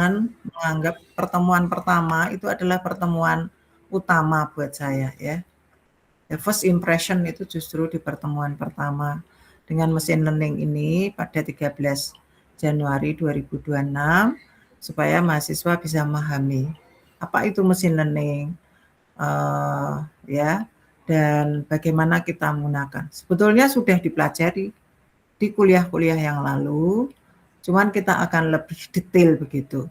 jangan menganggap pertemuan pertama itu adalah pertemuan utama buat saya ya. The first impression itu justru di pertemuan pertama dengan mesin learning ini pada 13 Januari 2026 supaya mahasiswa bisa memahami apa itu mesin learning ya, dan bagaimana kita menggunakan. Sebetulnya sudah dipelajari di kuliah-kuliah yang lalu, cuman kita akan lebih detail begitu.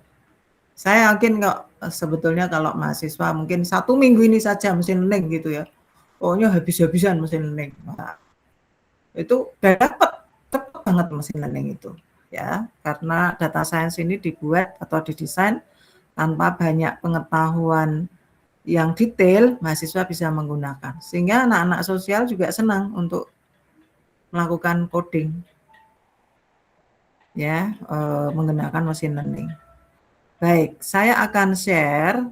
Saya yakin kok sebetulnya kalau mahasiswa mungkin 1 minggu ini saja mesin learning gitu ya, pokoknya habis-habisan mesin learning. Nah, itu udah dapat, cepet banget mesin learning itu ya, karena data science ini dibuat atau didesain tanpa banyak pengetahuan yang detail, mahasiswa bisa menggunakan. Sehingga anak-anak sosial juga senang untuk melakukan coding ya, menggunakan mesin learning. Baik, saya akan share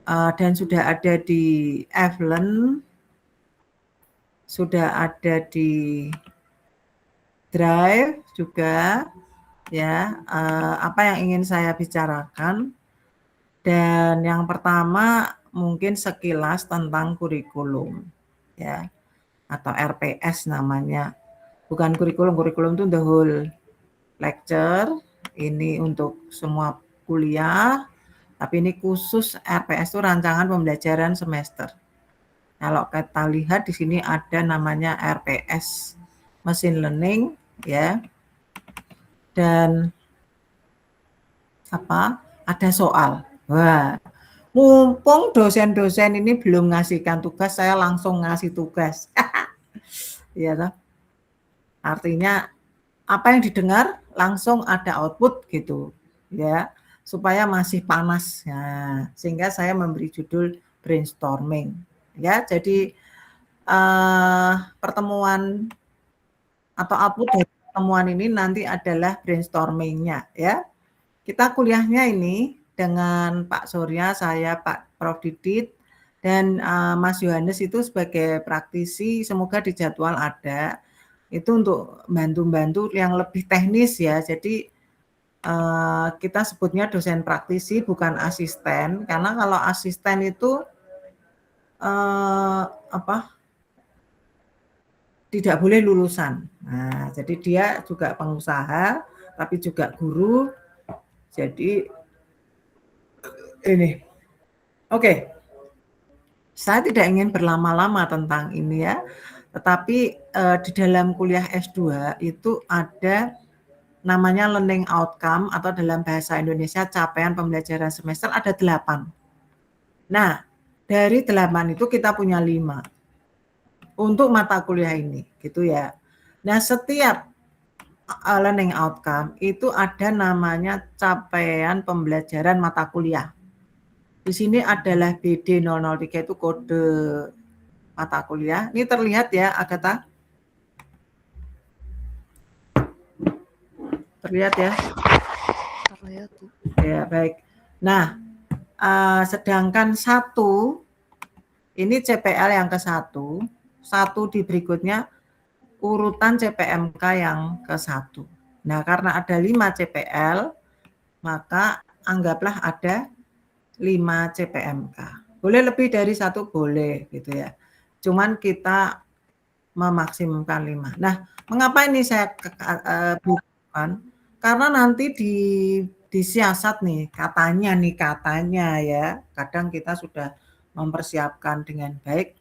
dan sudah ada di Evlen, sudah ada di Drive juga ya, apa yang ingin saya bicarakan. Dan yang pertama mungkin sekilas tentang kurikulum ya, atau RPS namanya. Bukan kurikulum, kurikulum itu the whole lecture, ini untuk semua kuliah, tapi ini khusus RPS itu rancangan pembelajaran semester. Kalau kita lihat di sini ada namanya RPS Machine Learning ya. Dan ada soal. Wah, mumpung dosen-dosen ini belum ngasihkan tugas, saya langsung ngasih tugas. Iya toh? Artinya apa yang didengar langsung ada output gitu ya, supaya masih panas. Nah, sehingga saya memberi judul brainstorming ya. Jadi pertemuan atau output dari pertemuan ini nanti adalah brainstormingnya ya. Kita kuliahnya ini dengan Pak Surya, saya Pak Prof Didit, dan Mas Yohanes itu sebagai praktisi, semoga di jadwal ada. Itu untuk bantu-bantu yang lebih teknis ya. Jadi kita sebutnya dosen praktisi bukan asisten, karena kalau asisten itu tidak boleh lulusan. Nah, jadi dia juga pengusaha, tapi juga guru. Jadi ini, oke. Saya tidak ingin berlama-lama tentang ini ya, tetapi di dalam kuliah S2 itu ada namanya learning outcome atau dalam bahasa Indonesia capaian pembelajaran semester ada 8. Nah, dari 8 itu kita punya 5 untuk mata kuliah ini gitu ya. Nah, setiap learning outcome itu ada namanya capaian pembelajaran mata kuliah. Di sini adalah BD003 itu kode mata kuliah. Ini terlihat ya, Agatha? Terlihat ya? Terlihat, Bu. Ya, baik. Nah, sedangkan 1, ini CPL yang ke-1, 1 di berikutnya urutan CPMK yang ke-1. Nah, karena ada 5 CPL, maka anggaplah ada 5 CPMK. Boleh lebih dari 1, boleh gitu ya. Cuman kita memaksimumkan 5. Nah, mengapa ini saya bukan? Karena nanti disiasat nih, katanya ya. Kadang kita sudah mempersiapkan dengan baik,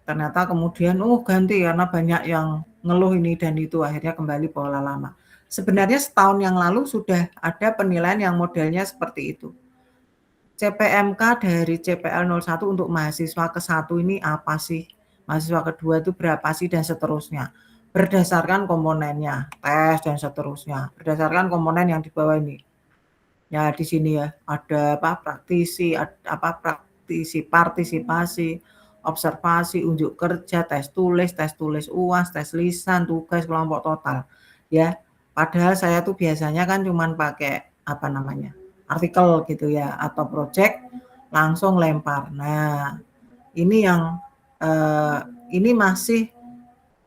ternyata kemudian ganti karena banyak yang ngeluh ini dan itu, akhirnya kembali pola lama. Sebenarnya setahun yang lalu sudah ada penilaian yang modelnya seperti itu. CPMK dari CPL 01 untuk mahasiswa ke-1 ini apa sih? Mahasiswa kedua itu berapa sih dan seterusnya. Berdasarkan komponennya, tes dan seterusnya. Berdasarkan komponen yang di bawah ini. Ya di sini ya ada praktisi, partisipasi, observasi, unjuk kerja, tes tulis UAS, tes lisan, tugas kelompok total. Ya, padahal saya tuh biasanya kan cuman pakai artikel gitu ya, atau project langsung lempar. Nah, ini yang ini masih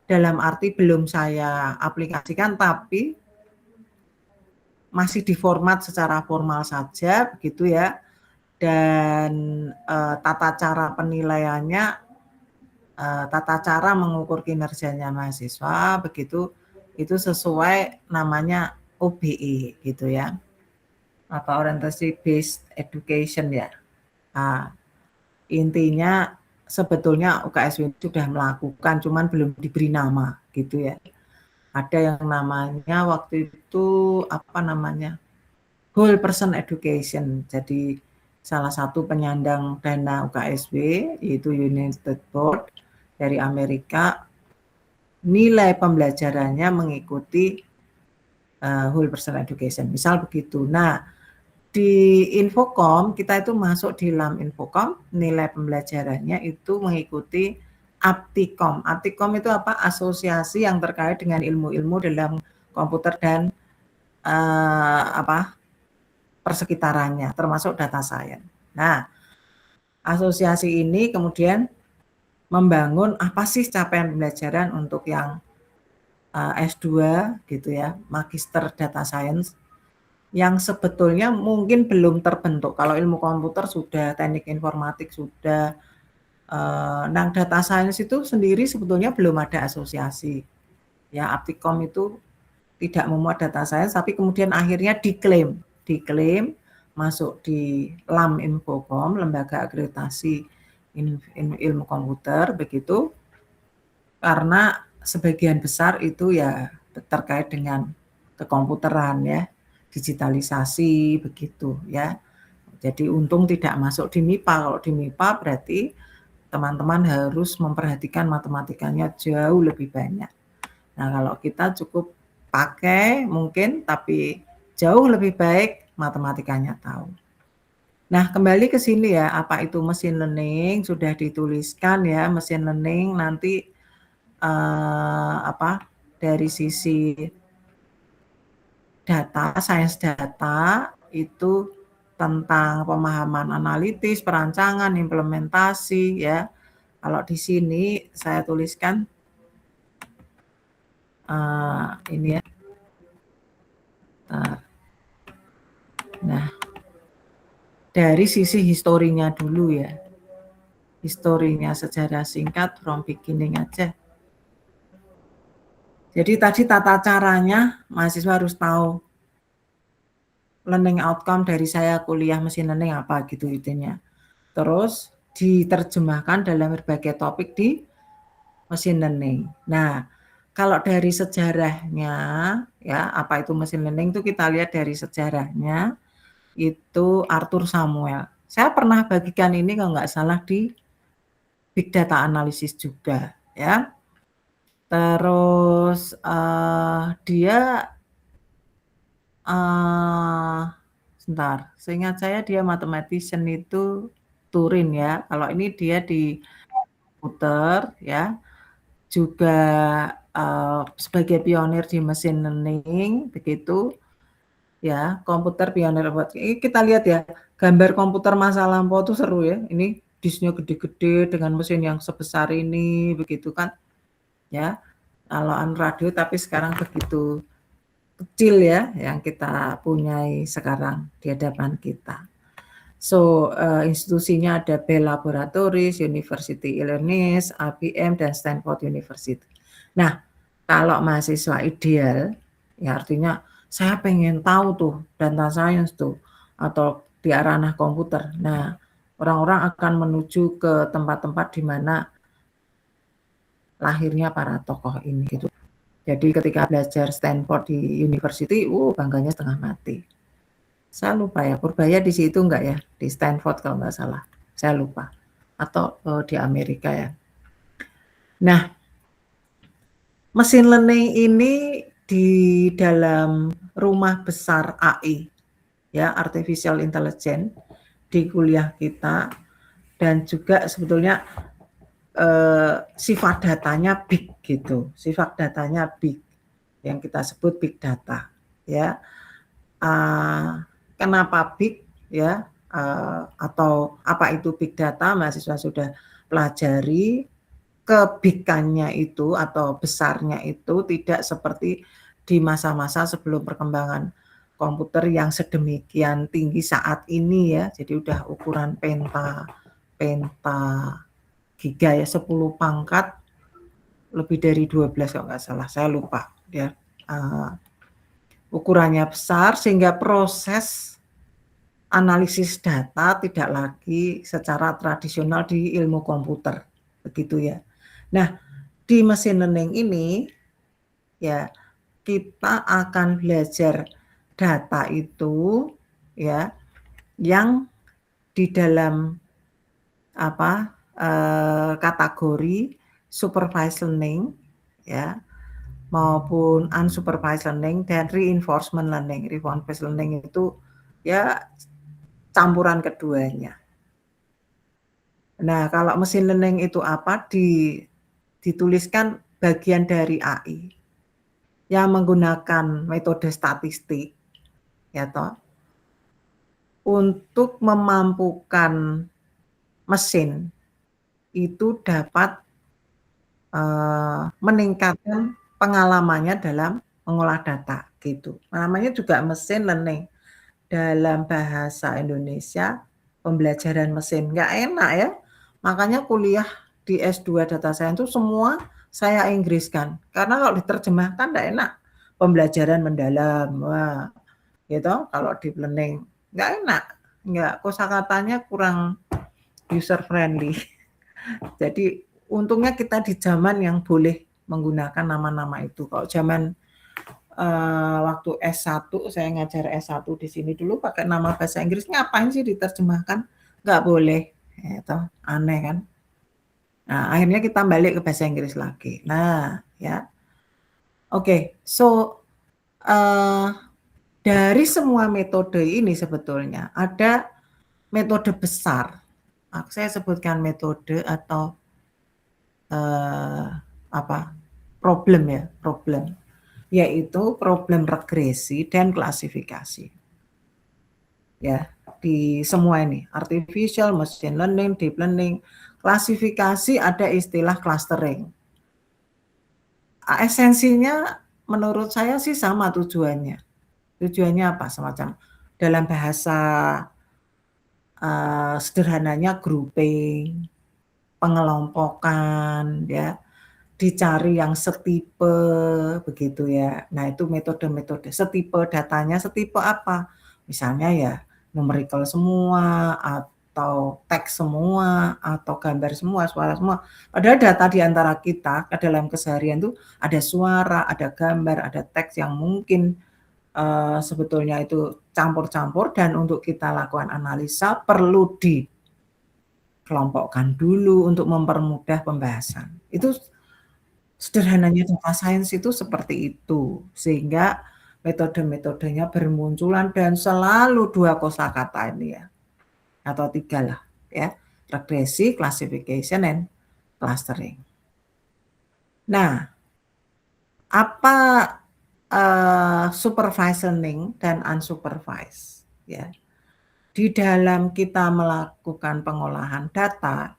dalam arti belum saya aplikasikan, tapi masih diformat secara formal saja begitu ya, dan tata cara penilaiannya, tata cara mengukur kinerjanya mahasiswa begitu, itu sesuai namanya OBE gitu ya, apa orientation based education ya. Intinya sebetulnya UKSW sudah melakukan, cuman belum diberi nama gitu ya. Ada yang namanya waktu itu apa namanya, whole person education. Jadi salah satu penyandang dana UKSW yaitu United Board dari Amerika, nilai pembelajarannya mengikuti whole person education, misal begitu. Nah, di Infocom kita itu masuk di dalam Infocom, nilai pembelajarannya itu mengikuti Aptikom. Aptikom itu apa? Asosiasi yang terkait dengan ilmu-ilmu dalam komputer dan persekitarannya, termasuk data science. Nah, asosiasi ini kemudian membangun apa sih capaian pembelajaran untuk yang S2 gitu ya, Magister Data Science, yang sebetulnya mungkin belum terbentuk. Kalau ilmu komputer sudah, teknik informatik sudah, nah data science itu sendiri sebetulnya belum ada asosiasi. Ya, Aptikom itu tidak memuat data science, tapi kemudian akhirnya diklaim masuk di LAM Infocom, Lembaga Akreditasi Ilmu Komputer, begitu, karena sebagian besar itu ya terkait dengan kekomputeran ya, digitalisasi begitu ya. Jadi untung tidak masuk di MIPA. Kalau di MIPA berarti teman-teman harus memperhatikan matematikanya jauh lebih banyak. Nah, kalau kita cukup pakai mungkin, tapi jauh lebih baik matematikanya tahu. Nah, kembali ke sini ya, apa itu machine learning, sudah dituliskan ya, machine learning nanti dari sisi data, sains data itu tentang pemahaman analitis, perancangan, implementasi ya. Kalau di sini saya tuliskan ini ya. Nah, dari sisi historinya dulu ya. Historinya sejarah singkat from beginning aja. Jadi tadi tata caranya mahasiswa harus tahu learning outcome dari saya kuliah machine learning apa gitu intinya. Terus diterjemahkan dalam berbagai topik di machine learning. Nah, kalau dari sejarahnya ya, apa itu machine learning itu kita lihat dari sejarahnya, itu Arthur Samuel. Saya pernah bagikan ini kalau nggak salah di big data analysis juga ya. Terus dia sebentar, seingat saya dia mathematician itu Turin ya. Kalau ini dia di komputer ya, juga sebagai pionir di machine learning begitu ya, komputer pionir buat kita lihat ya, gambar komputer masa lampau itu seru ya. Ini disknya gede-gede dengan mesin yang sebesar ini begitu kan ya. Kalau radio tapi sekarang begitu kecil ya yang kita punyai sekarang di hadapan kita. So, institusinya ada Bell Laboratories, University Illinois, IBM, dan Stanford University. Nah, kalau mahasiswa ideal, ya artinya saya pengen tahu tuh data science tuh, atau di ranah komputer. Nah, orang-orang akan menuju ke tempat-tempat di mana lahirnya para tokoh ini gitu. Jadi ketika belajar Stanford di University, bangganya setengah mati. Saya lupa ya, Purbaya di situ enggak ya? Di Stanford kalau nggak salah. Saya lupa. Atau di Amerika ya. Nah, machine learning ini di dalam rumah besar AI, ya, artificial intelligence, di kuliah kita, dan juga sebetulnya sifat datanya big gitu. Sifat datanya big, yang kita sebut big data. Ya, kenapa big ya, atau apa itu big data, mahasiswa sudah pelajari. Kebigannya itu atau besarnya itu tidak seperti di masa-masa sebelum perkembangan komputer yang sedemikian tinggi saat ini ya. Jadi udah ukuran penta giga ya, 10 pangkat lebih dari 12 kalau nggak salah, saya lupa ya. Ukurannya besar sehingga proses analisis data tidak lagi secara tradisional di ilmu komputer, begitu ya. Nah, di machine learning ini ya kita akan belajar data itu ya yang di dalam kategori supervised learning ya maupun unsupervised learning dan reinforcement learning. Reinforcement learning itu ya campuran keduanya. Nah, kalau machine learning itu apa? Dituliskan bagian dari AI yang menggunakan metode statistik ya toh untuk memampukan mesin itu dapat meningkatkan pengalamannya dalam mengolah data gitu. Namanya juga mesin learning. Dalam bahasa Indonesia pembelajaran mesin. Nggak enak ya. Makanya kuliah di S2 data science itu semua saya Inggriskan. Karena kalau diterjemahkan nggak enak. Pembelajaran mendalam. Wah, gitu. Kalau deep learning nggak enak. Nggak, kosakatanya kurang user friendly. Jadi untungnya kita di zaman yang boleh menggunakan nama-nama itu. Kalau zaman waktu S1 saya ngajar S1 di sini dulu pakai nama bahasa Inggris, ngapain sih diterjemahkan? Nggak boleh, itu aneh kan. Nah, akhirnya kita balik ke bahasa Inggris lagi. Nah, ya. Oke, so dari semua metode ini sebetulnya ada metode besar. Saya sebutkan metode atau problem ya, problem. Yaitu problem regresi dan klasifikasi. Ya, di semua ini, artificial, machine learning, deep learning, klasifikasi ada istilah clustering. Esensinya menurut saya sih sama tujuannya. Tujuannya apa? Semacam dalam bahasa sederhananya grouping, pengelompokan ya, dicari yang setipe begitu ya. Nah, itu metode-metode setipe datanya, setipe apa? Misalnya ya numerical semua atau teks semua atau gambar semua, suara semua. Padahal data di antara kita ke dalam keseharian itu ada suara, ada gambar, ada teks yang mungkin sebetulnya itu campur-campur dan untuk kita lakukan analisa perlu dikelompokkan dulu untuk mempermudah pembahasan. Itu sederhananya data science itu seperti itu, sehingga metode-metodenya bermunculan dan selalu 2 kosakata ini ya, atau 3 lah ya, regresi, classification, and clustering. Nah, apa supervised learning dan unsupervised ya. Di dalam kita melakukan pengolahan data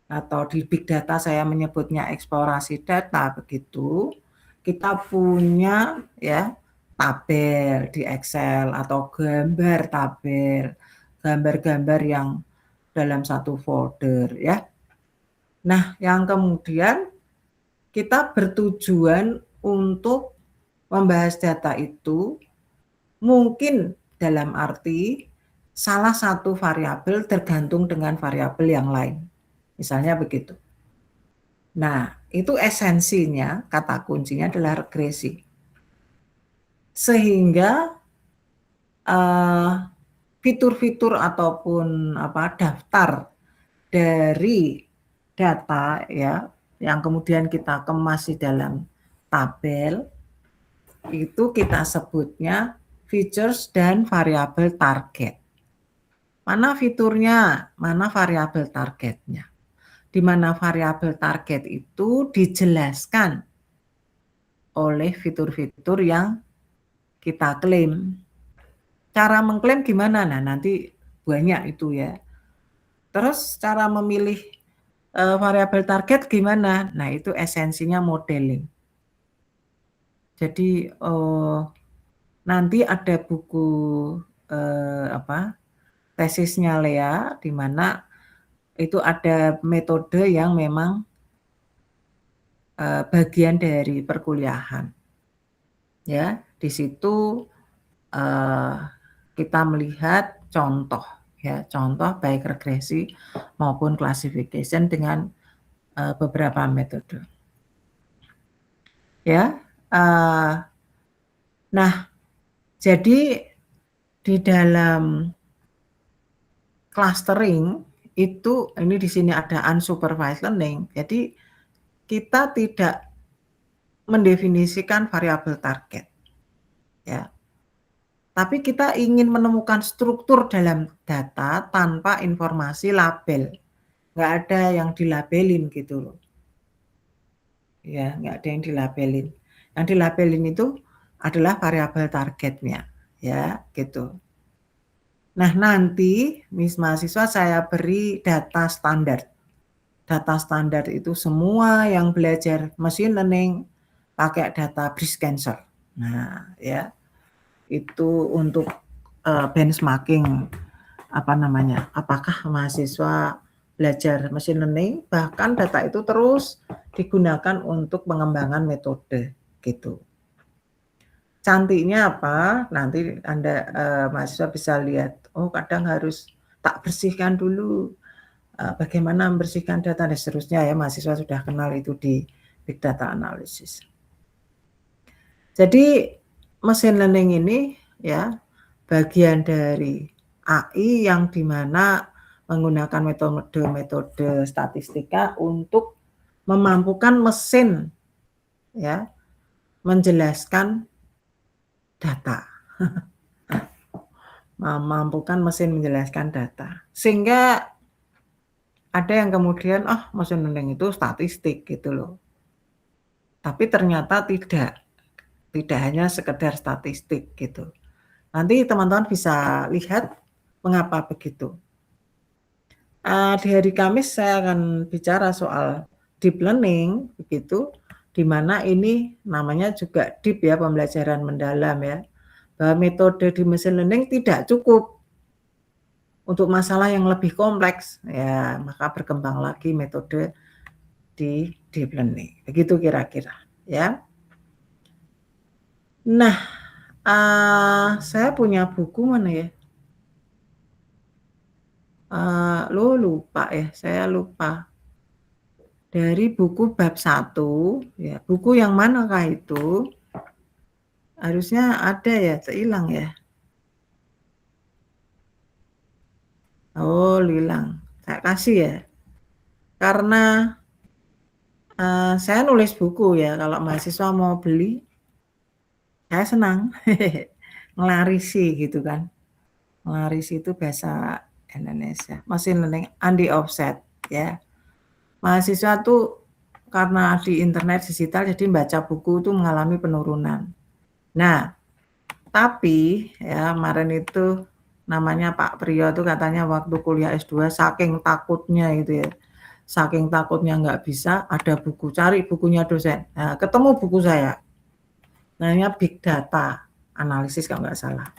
atau di big data saya menyebutnya eksplorasi data begitu, kita punya ya tabel di Excel atau gambar tabel, gambar-gambar yang dalam satu folder ya. Nah, yang kemudian kita bertujuan untuk membahas data itu mungkin dalam arti salah satu variabel tergantung dengan variabel yang lain. Misalnya begitu. Nah, itu esensinya, kata kuncinya adalah regresi. Sehingga fitur-fitur ataupun daftar dari data ya yang kemudian kita kemas di dalam tabel itu kita sebutnya features dan variabel target. Mana fiturnya, mana variabel targetnya. Di mana variabel target itu dijelaskan oleh fitur-fitur yang kita klaim. Cara mengklaim gimana? Nah, nanti banyak itu ya. Terus cara memilih variabel target gimana? Nah, itu esensinya modeling. Jadi nanti ada buku tesisnya Lea, di mana itu ada metode yang memang bagian dari perkuliahan. Ya, di situ kita melihat contoh, ya, contoh baik regresi maupun classification dengan beberapa metode. Ya, nah, jadi di dalam clustering itu, ini di sini ada unsupervised learning. Jadi kita tidak mendefinisikan variabel target, ya. Tapi kita ingin menemukan struktur dalam data tanpa informasi label. Nggak ada yang dilabelin gitu loh. Ya, nggak ada yang dilabelin. Yang dilabelin itu adalah variabel targetnya, ya, gitu. Nah, nanti mahasiswa saya beri data standar. Data standar itu semua yang belajar machine learning pakai data breast cancer. Nah, ya, itu untuk benchmarking apakah mahasiswa belajar machine learning, bahkan data itu terus digunakan untuk pengembangan metode gitu. Cantiknya apa? Nanti Anda mahasiswa bisa lihat, oh kadang harus tak bersihkan dulu, bagaimana membersihkan data dan seterusnya, ya, mahasiswa sudah kenal itu di big data analysis. Jadi machine learning ini, ya, bagian dari AI yang dimana menggunakan metode-metode statistika untuk memampukan mesin, ya, menjelaskan data. Memampukan mesin menjelaskan data. Sehingga ada yang kemudian, machine learning itu statistik gitu loh. Tapi ternyata tidak hanya sekedar statistik gitu. Nanti teman-teman bisa lihat mengapa begitu. Di hari Kamis saya akan bicara soal deep learning, begitu, di mana ini namanya juga deep, ya, pembelajaran mendalam, ya, bahwa metode di machine learning tidak cukup untuk masalah yang lebih kompleks, ya, maka berkembang lagi metode di deep learning, begitu kira-kira, ya. Nah, saya punya buku mana ya? Lupa ya, saya lupa. Dari buku bab 1, ya, buku yang manakah itu? Harusnya ada ya, hilang ya. Oh, hilang. Saya kasih ya. Karena saya nulis buku, ya, kalau mahasiswa mau beli, saya senang. Ngelarisi gitu kan. Ngelarisi itu bahasa Indonesia. Machine learning anti offset, ya. Mahasiswa tuh karena di internet digital, jadi baca buku itu mengalami penurunan. Nah, tapi ya kemarin itu namanya Pak Priyo tuh katanya waktu kuliah S2 saking takutnya gitu ya. Saking takutnya nggak bisa, ada buku, cari bukunya dosen. Nah, ketemu buku saya. Namanya Big Data Analysis kalau nggak salah.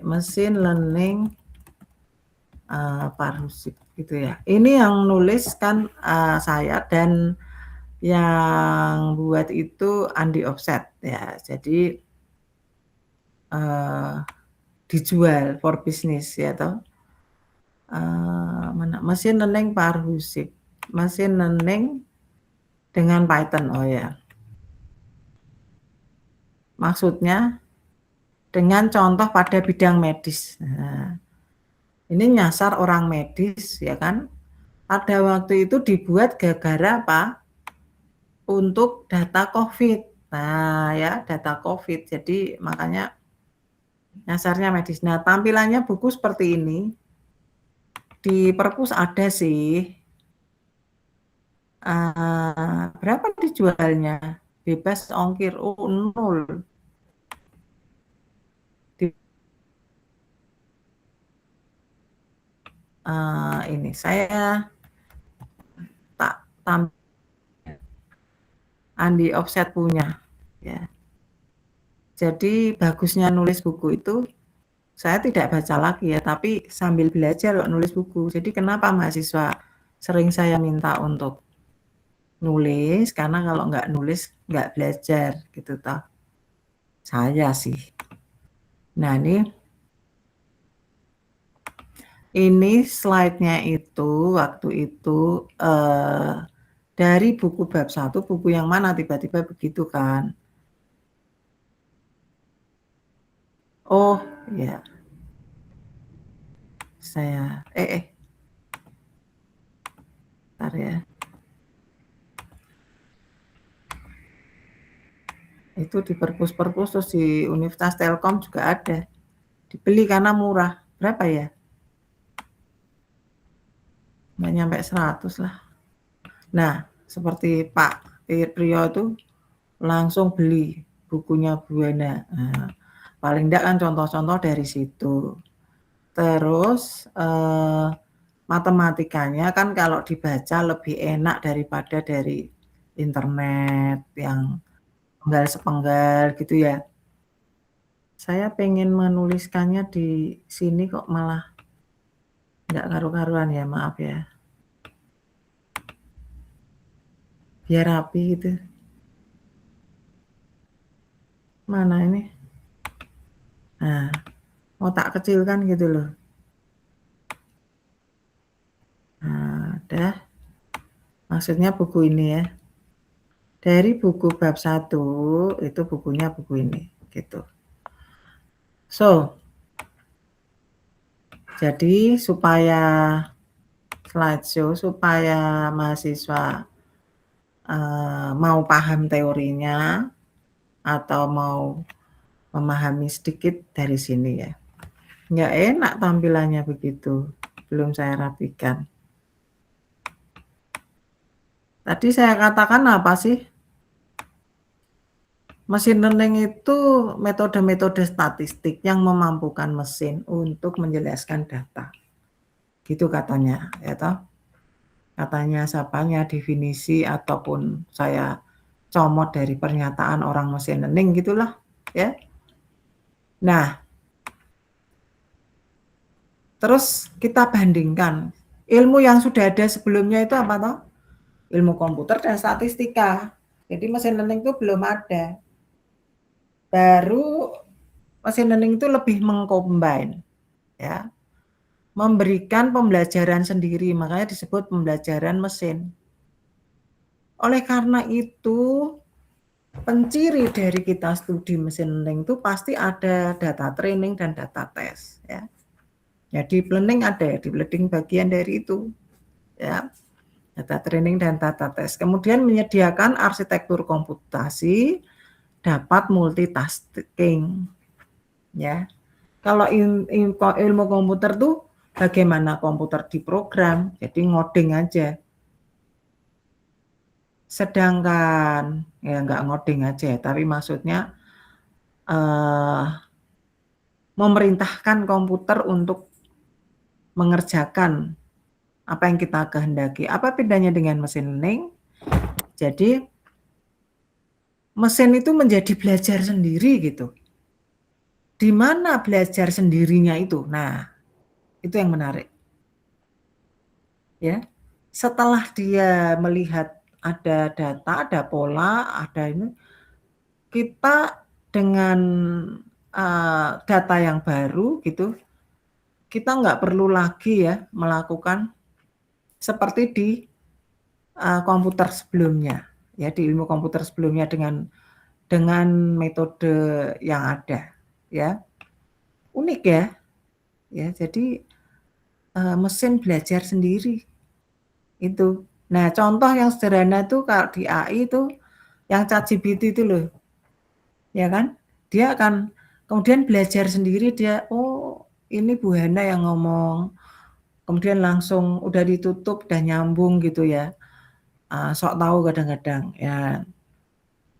Machine Learning Parhusik gitu ya. Ini yang nulis kan saya, dan yang buat itu Andi Offset, ya. Jadi dijual for business, ya toh. Mana machine learning Parhusik, machine learning dengan Python, oh ya. Maksudnya dengan contoh pada bidang medis. Nah, ini nyasar orang medis, ya kan. Pada waktu itu dibuat gara-gara apa? Untuk data COVID. Nah, ya, data COVID. Jadi makanya nyasarnya medis. Nah, tampilannya buku seperti ini. Di perpus ada sih. Berapa dijualnya? Bebas ongkir. Oh, 0. Ini saya tak tampil Andi Offset punya, ya. Jadi bagusnya nulis buku itu, saya tidak baca lagi ya, tapi sambil belajar kok nulis buku. Jadi kenapa mahasiswa sering saya minta untuk nulis, karena kalau nggak nulis nggak belajar gitu toh. Saya sih. Nah ini slide-nya itu waktu itu dari buku bab 1, buku yang mana tiba-tiba begitu kan. Oh ya. Saya bentar ya. Itu di perpus-perpus terus di Universitas Telkom juga ada. Dibeli karena murah. Berapa ya? Nggak nyampe 100 lah. Nah, seperti Pak Priyo itu langsung beli bukunya Buana. Nah, paling enggak kan contoh-contoh dari situ. Terus matematikanya kan kalau dibaca lebih enak daripada dari internet yang penggal-sepenggal gitu ya. Saya pengen menuliskannya di sini kok malah nggak karu-karuan ya, maaf ya. Biar rapi gitu. Mana ini? Nah, mau tak kecilkan gitu loh. Nah, udah. Maksudnya buku ini ya. Dari buku bab 1, itu bukunya buku ini, gitu. So, jadi supaya slideshow, supaya mahasiswa mau paham teorinya, atau mau memahami sedikit dari sini ya. Nggak enak tampilannya begitu, belum saya rapikan. Tadi saya katakan apa sih? Mesin learning itu metode-metode statistik yang memampukan mesin untuk menjelaskan data. Gitu katanya, ya toh? Katanya siapanya, definisi ataupun saya comot dari pernyataan orang mesin learning gitulah, ya. Nah, terus kita bandingkan ilmu yang sudah ada sebelumnya itu apa toh? Ilmu komputer dan statistika. Jadi mesin learning itu belum ada. Baru mesin learning itu lebih mengcombine, ya, memberikan pembelajaran sendiri, makanya disebut pembelajaran mesin. Oleh karena itu, penciri dari kita studi mesin learning itu pasti ada data training dan data test, ya. Ya deep learning ada ya, deep learning bagian dari itu, ya. Data training dan data test. Kemudian menyediakan arsitektur komputasi dapat multitasking, ya. Kalau ilmu komputer tuh bagaimana komputer diprogram, jadi ngoding aja. Sedangkan ya nggak ngoding aja, tapi maksudnya memerintahkan komputer untuk mengerjakan apa yang kita kehendaki. Apa bedanya dengan mesin learning? Jadi mesin itu menjadi belajar sendiri gitu. Di mana belajar sendirinya itu? Nah, itu yang menarik. Ya. Setelah dia melihat ada data, ada pola, ada ini, kita dengan data yang baru gitu, kita nggak perlu lagi ya melakukan seperti di komputer sebelumnya, ya di ilmu komputer sebelumnya dengan metode yang ada, ya. Unik ya. Ya, jadi mesin belajar sendiri itu. Nah, contoh yang sederhana itu kalau di AI itu yang ChatGPT itu loh. Ya kan? Dia akan kemudian belajar sendiri, dia, oh ini Bu Hana yang ngomong. Kemudian langsung udah ditutup, udah nyambung gitu ya. Sok tahu kadang-kadang ya.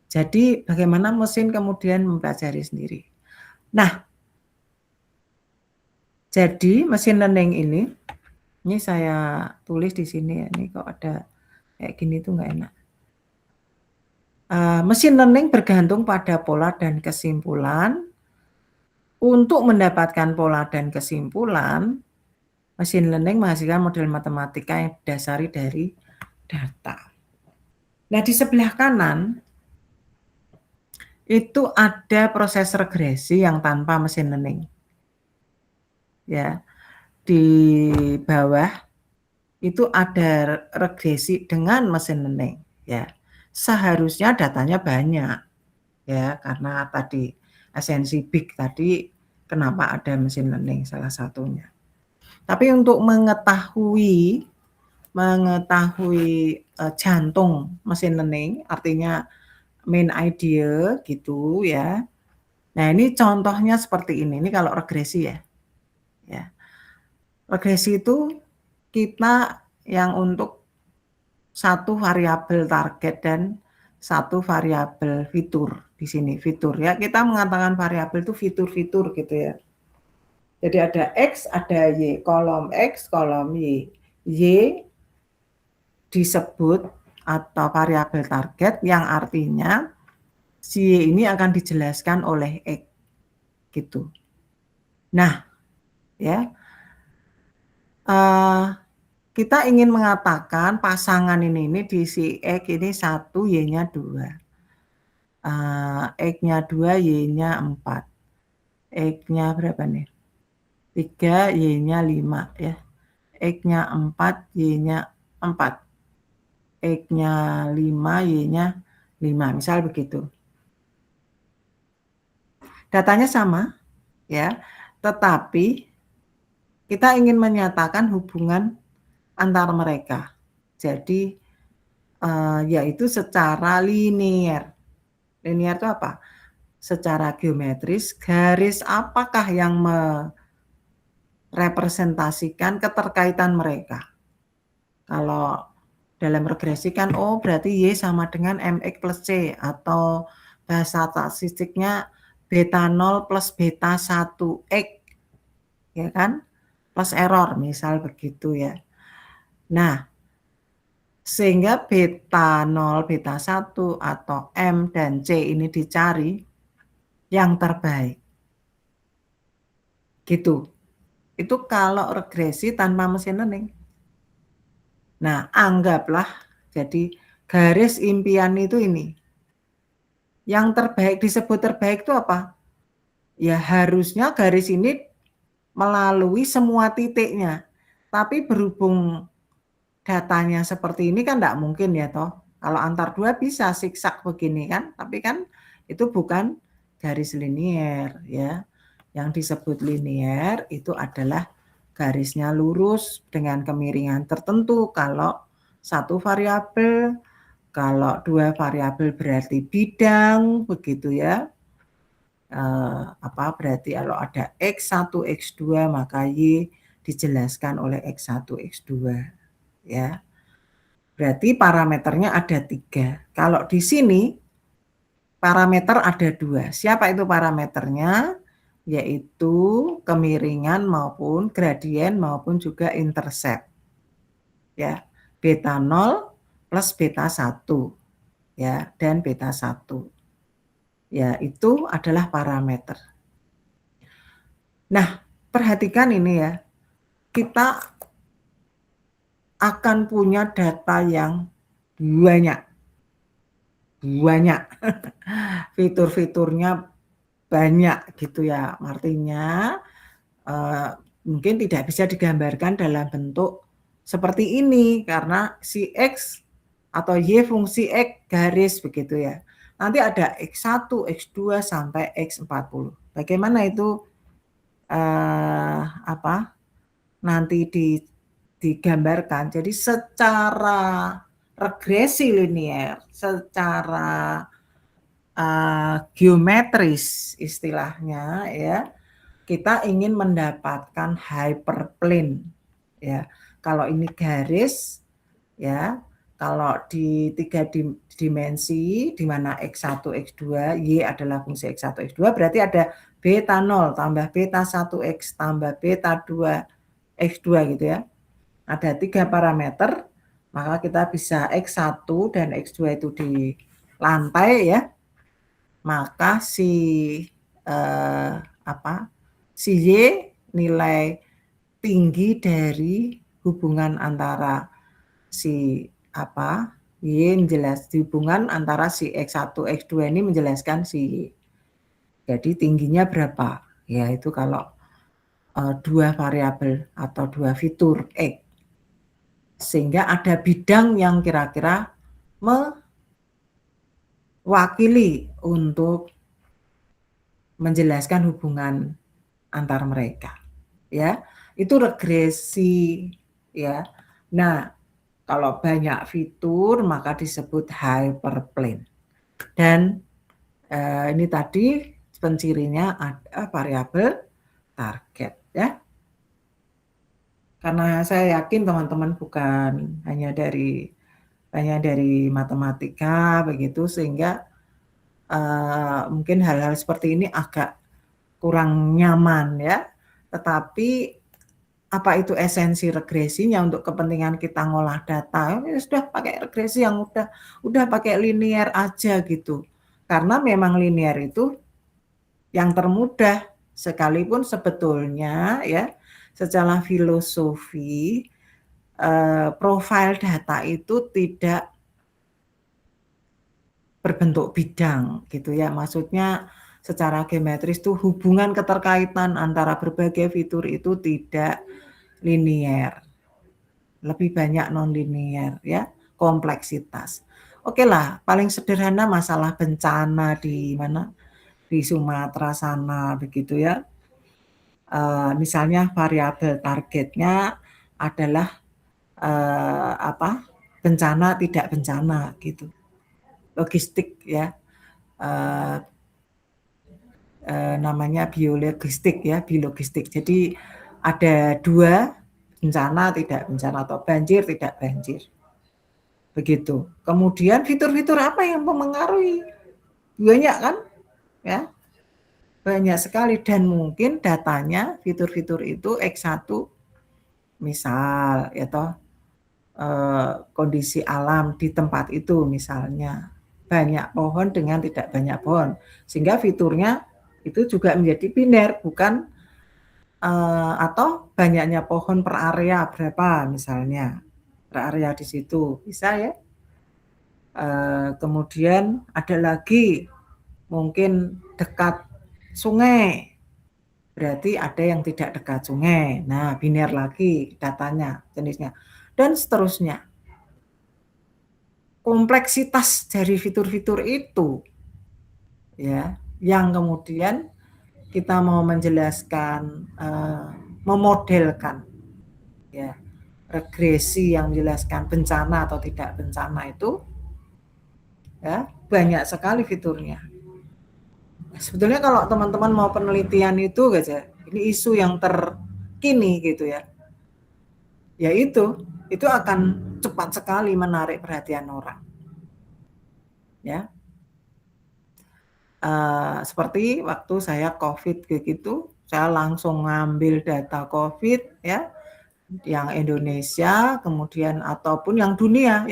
Jadi bagaimana mesin kemudian mempelajari sendiri. Nah, jadi mesin learning ini saya tulis di sini ya. Ini kok ada kayak gini tuh nggak enak. Machine learning bergantung pada pola dan kesimpulan. Untuk mendapatkan pola dan kesimpulan, machine learning menghasilkan model matematika yang didasari dari data. Nah, di sebelah kanan itu ada proses regresi yang tanpa machine learning. Ya, di bawah itu ada regresi dengan machine learning. Ya, seharusnya datanya banyak, ya, karena tadi esensi big tadi kenapa ada machine learning salah satunya. Tapi untuk mengetahui jantung machine learning, artinya main idea gitu ya. Nah, ini contohnya seperti ini. Ini kalau regresi ya. Ya. Regresi itu kita yang untuk satu variabel target dan satu variabel fitur di sini fitur ya. Kita mengatakan variabel itu fitur-fitur gitu ya. Jadi ada X, ada Y, kolom X, kolom Y. Y disebut atau variabel target yang artinya si Y ini akan dijelaskan oleh X gitu. Nah, ya, kita ingin mengatakan pasangan ini di si X ini 1, Y-nya 2. X-nya 2, Y-nya 4. X-nya berapa nih? 3, Y-nya 5 ya. X-nya 4, Y-nya 4. X-nya 5, Y-nya 5, misal begitu. Datanya sama ya, tetapi kita ingin menyatakan hubungan antar mereka. Jadi yaitu secara linear. Linear itu apa? Secara geometris, garis apakah yang merepresentasikan keterkaitan mereka? Kalau dalam regresi kan, oh berarti Y sama dengan MX plus C, atau bahasa statistiknya beta 0 plus beta 1X, ya kan? Plus error, misal begitu ya. Nah, sehingga beta 0, beta 1, atau M dan C ini dicari yang terbaik. Gitu. Itu kalau regresi tanpa mesin learning. Nah, anggaplah jadi garis impian itu ini. Yang terbaik, disebut terbaik itu apa? Ya harusnya garis ini melalui semua titiknya. Tapi berhubung datanya seperti ini kan enggak mungkin ya toh. Kalau antar dua bisa zigzag begini kan, tapi kan itu bukan garis linier ya. Yang disebut linier itu adalah garisnya lurus dengan kemiringan tertentu kalau satu variabel, kalau dua variabel berarti bidang begitu ya. Berarti kalau ada X1, X2 maka Y dijelaskan oleh X1, X2 ya. Berarti parameternya ada 3. Kalau di sini parameter ada 2. Siapa itu parameternya? Yaitu kemiringan maupun gradien maupun juga intercept. Ya, beta 0 plus beta 1 ya, dan beta 1. Ya, itu adalah parameter. Nah, perhatikan ini ya. Kita akan punya data yang banyak. Banyak. Fitur-fiturnya banyak gitu ya. Artinya mungkin tidak bisa digambarkan dalam bentuk seperti ini karena si X atau Y fungsi X garis begitu ya. Nanti ada X1, X2 sampai X40. Bagaimana itu nanti digambarkan. Jadi secara regresi linier, secara geometris istilahnya ya, kita ingin mendapatkan hyperplane ya. Kalau ini garis ya, kalau di 3 dimensi di mana X1, X2, Y adalah fungsi X1, X2 berarti ada beta 0 tambah beta 1X tambah beta 2 X2 gitu ya. Ada 3 parameter, maka kita bisa X1 dan X2 itu lantai ya, maka si si Y nilai tinggi dari hubungan antara si Y hubungan antara si X1, X2 ini menjelaskan si Y. Jadi tingginya berapa? Ya itu kalau dua variabel atau dua fitur X. Sehingga ada bidang yang kira-kira mewakili untuk menjelaskan hubungan antar mereka. Ya, itu regresi ya. Nah, kalau banyak fitur maka disebut hyperplane. Dan ini tadi pencirinya ada variabel target ya. Karena saya yakin teman-teman bukan hanya dari matematika begitu, sehingga mungkin hal-hal seperti ini agak kurang nyaman ya. Tetapi apa itu esensi regresinya untuk kepentingan kita ngolah data? Ya sudah pakai regresi yang udah pakai linear aja gitu. Karena memang linear itu yang termudah, sekalipun sebetulnya ya secara filosofi profil data itu tidak berbentuk bidang gitu ya. Maksudnya secara geometris itu hubungan keterkaitan antara berbagai fitur itu tidak linear. Lebih banyak non-linear ya, kompleksitas. Oke lah, paling sederhana masalah bencana di mana? Di Sumatera sana begitu ya. Misalnya variabel targetnya adalah bencana tidak bencana gitu. Logistik ya. Namanya biologistik ya, biologistik. Jadi ada dua, bencana tidak bencana atau banjir tidak banjir. Begitu. Kemudian fitur-fitur apa yang mempengaruhi? Banyak kan? Ya. Banyak sekali dan mungkin datanya fitur-fitur itu X1 misal ya toh kondisi alam di tempat itu misalnya banyak pohon dengan tidak banyak pohon, sehingga fiturnya itu juga menjadi biner, bukan atau banyaknya pohon per area berapa misalnya, per area di situ bisa ya. Kemudian ada lagi mungkin dekat sungai, berarti ada yang tidak dekat sungai. Nah, biner lagi datanya, jenisnya, dan seterusnya. Kompleksitas dari fitur-fitur itu, ya, yang kemudian kita mau menjelaskan, memodelkan, ya, regresi yang menjelaskan bencana atau tidak bencana itu, ya, banyak sekali fiturnya. Sebetulnya kalau teman-teman mau penelitian itu aja, ini isu yang terkini gitu ya, ya itu akan cepat sekali menarik perhatian orang, ya. Seperti waktu saya COVID begitu, saya langsung ngambil data COVID ya, yang Indonesia, kemudian ataupun yang dunia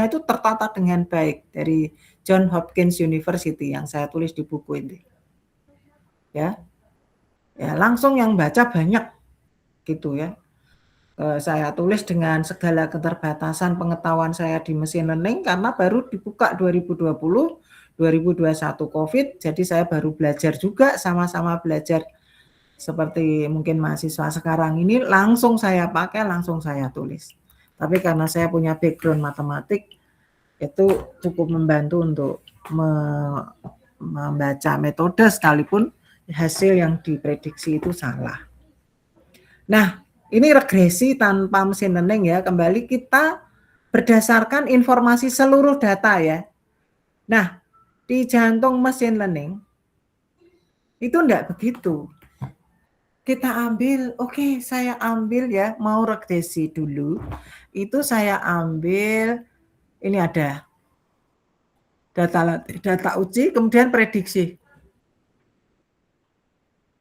itu tertata dengan baik dari John Hopkins University yang saya tulis di buku ini. Ya, langsung yang baca banyak gitu ya. Saya tulis dengan segala keterbatasan pengetahuan saya di mesin learning karena baru dibuka 2020, 2021 COVID, jadi saya baru belajar juga, sama-sama belajar seperti mungkin mahasiswa sekarang ini, langsung saya pakai, langsung saya tulis. Tapi karena saya punya background matematik, itu cukup membantu untuk membaca metode sekalipun hasil yang diprediksi itu salah. Nah, ini regresi tanpa mesin learning ya, kembali kita berdasarkan informasi seluruh data ya. Nah, di jantung mesin learning itu enggak begitu. Kita ambil, oke, saya ambil ya, mau regresi dulu. Itu saya ambil, ini ada data uji, kemudian prediksi.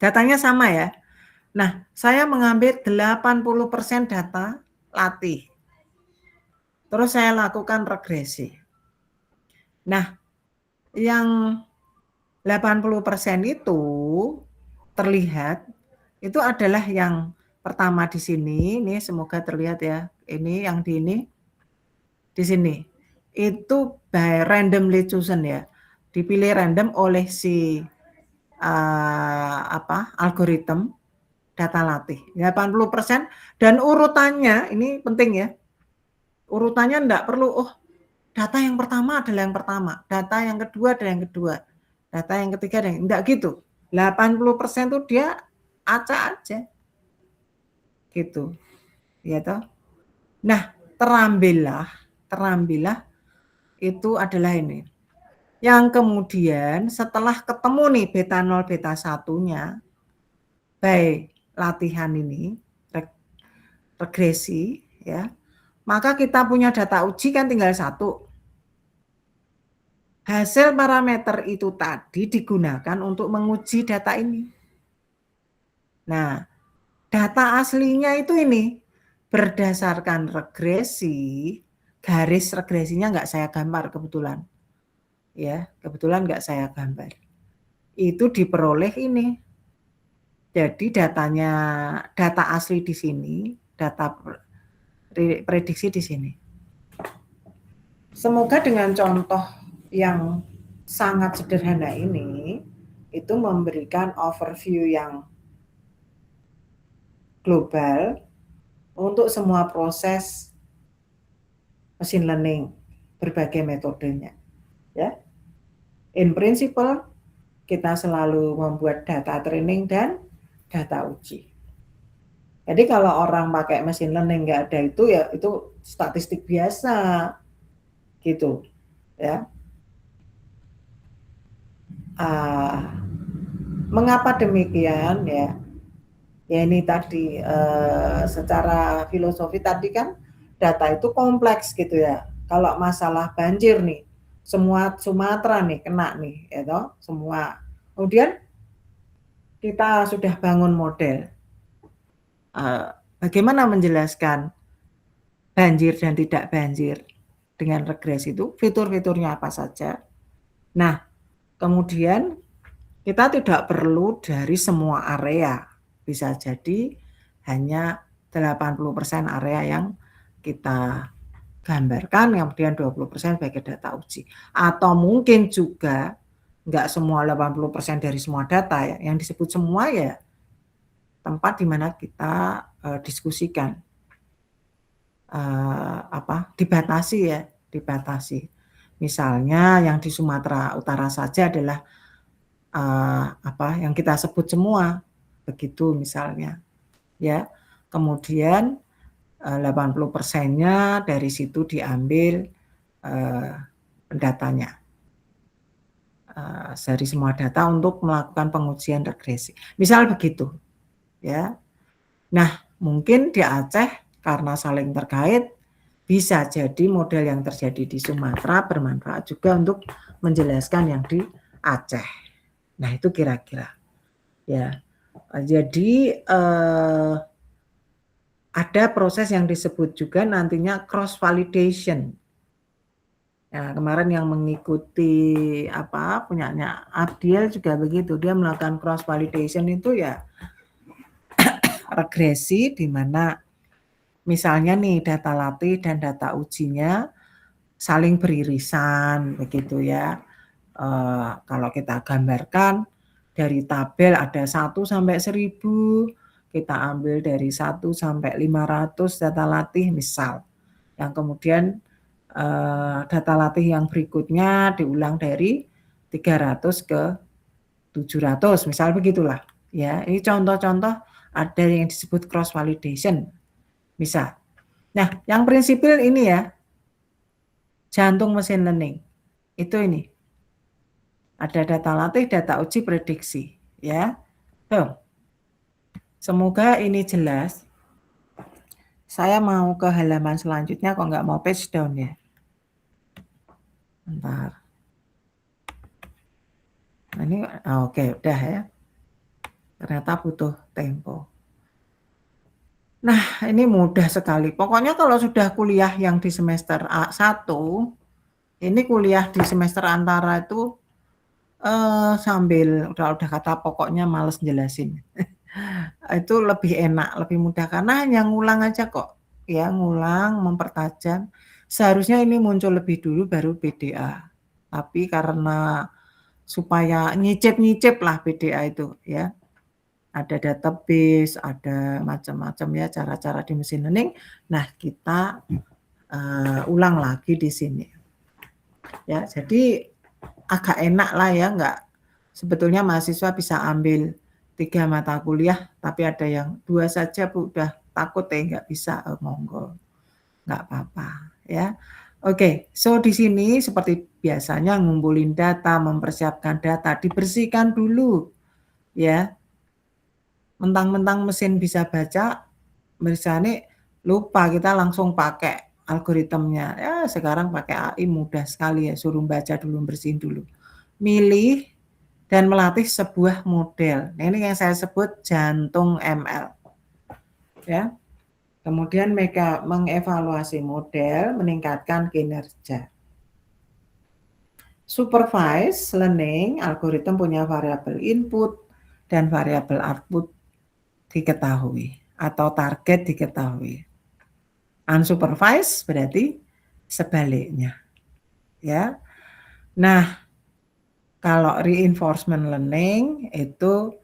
Datanya sama ya. Nah, saya mengambil 80% data latih. Terus saya lakukan regresi. Nah, Yang 80% itu terlihat, itu adalah yang pertama di sini, ini semoga terlihat ya, ini yang di sini. Itu by randomly chosen ya, dipilih random oleh si algoritma data latih 80% dan urutannya ini penting ya, urutannya enggak perlu data yang pertama adalah yang pertama, data yang kedua adalah yang kedua, data yang ketiga adalah enggak gitu, 80% tuh dia acak aja gitu ya toh. Nah terambillah itu adalah ini yang kemudian setelah ketemu nih beta 0 beta 1-nya by latihan ini regresi ya, maka kita punya data uji kan tinggal satu. Hasil parameter itu tadi digunakan untuk menguji data ini. Nah, data aslinya itu ini berdasarkan regresi, garis regresinya nggak saya gambar kebetulan. Ya, kebetulan nggak saya gambar. Itu diperoleh ini. Jadi data asli di sini, data prediksi di sini. Semoga dengan contoh yang sangat sederhana ini itu memberikan overview yang global untuk semua proses machine learning berbagai metodenya ya. In principle kita selalu membuat data training dan data uji. Jadi kalau orang pakai machine learning nggak ada itu ya itu statistik biasa gitu ya. Mengapa demikian ya? Ya ini tadi secara filosofi tadi kan data itu kompleks gitu ya. Kalau masalah banjir nih, semua Sumatera nih kena nih, ya toh, semua. Kemudian kita sudah bangun model. Bagaimana menjelaskan banjir dan tidak banjir dengan regresi itu, fitur-fiturnya apa saja. Nah, kemudian kita tidak perlu dari semua area. Bisa jadi hanya 80% area yang kita gambarkan, kemudian 20% sebagai data uji. Atau mungkin juga enggak semua 80% dari semua data ya, yang disebut semua ya tempat di mana kita diskusikan. Dibatasi ya, dibatasi. Misalnya yang di Sumatera Utara saja adalah yang kita sebut semua, begitu misalnya. Ya, kemudian 80%-nya dari situ diambil datanya. Dari semua data untuk melakukan pengujian regresi. Misal begitu. Ya. Nah, mungkin di Aceh karena saling terkait bisa jadi model yang terjadi di Sumatera bermanfaat juga untuk menjelaskan yang di Aceh. Nah, itu kira-kira. Ya. Jadi ada proses yang disebut juga nantinya cross validation. Ya, kemarin yang mengikuti punyanya Abdiel juga begitu, dia melakukan cross validation itu ya regresi di mana misalnya nih data latih dan data ujinya saling beririsan begitu ya. Kalau kita gambarkan dari tabel ada 1 sampai 1000, kita ambil dari 1 sampai 500 data latih misal. Yang kemudian data latih yang berikutnya diulang dari 300 ke 700 misal begitulah ya. Ini contoh-contoh ada yang disebut cross validation bisa. Nah, yang prinsipil ini ya jantung mesin learning itu ini ada data latih, data uji, prediksi ya. Tuh. Semoga ini jelas. Saya mau ke halaman selanjutnya kok nggak mau page down ya. Bentar. Nah, ini oke, udah ya. Ternyata butuh tempo. Nah, ini mudah sekali. Pokoknya kalau sudah kuliah yang di semester 1, ini kuliah di semester antara itu Sambil udah kata pokoknya males jelasin. Itu lebih enak, lebih mudah karena hanya ngulang aja kok, ya ngulang, mempertajam. Seharusnya ini muncul lebih dulu baru PDA, tapi karena supaya nyicip lah PDA itu ya, ada database, ada macam-macam ya cara-cara di machine learning. Nah kita ulang lagi di sini. Ya, jadi agak enak lah ya, nggak sebetulnya mahasiswa bisa ambil 3 mata kuliah, tapi ada yang 2 saja Bu, udah takut nggak bisa, monggo, nggak apa-apa ya. Oke, so di sini seperti biasanya ngumpulin data, mempersiapkan data, dibersihkan dulu ya. Mentang-mentang mesin bisa baca, misalnya lupa kita langsung pakai algoritmnya. Ya sekarang pakai AI mudah sekali ya, suruh baca dulu, bersihin dulu. Milih dan melatih sebuah model. Nah, ini yang saya sebut jantung ML. Ya. Kemudian mereka mengevaluasi model, meningkatkan kinerja. Supervised learning, algoritma punya variabel input dan variabel output diketahui atau target diketahui. Unsupervised berarti sebaliknya. Ya. Nah, kalau reinforcement learning itu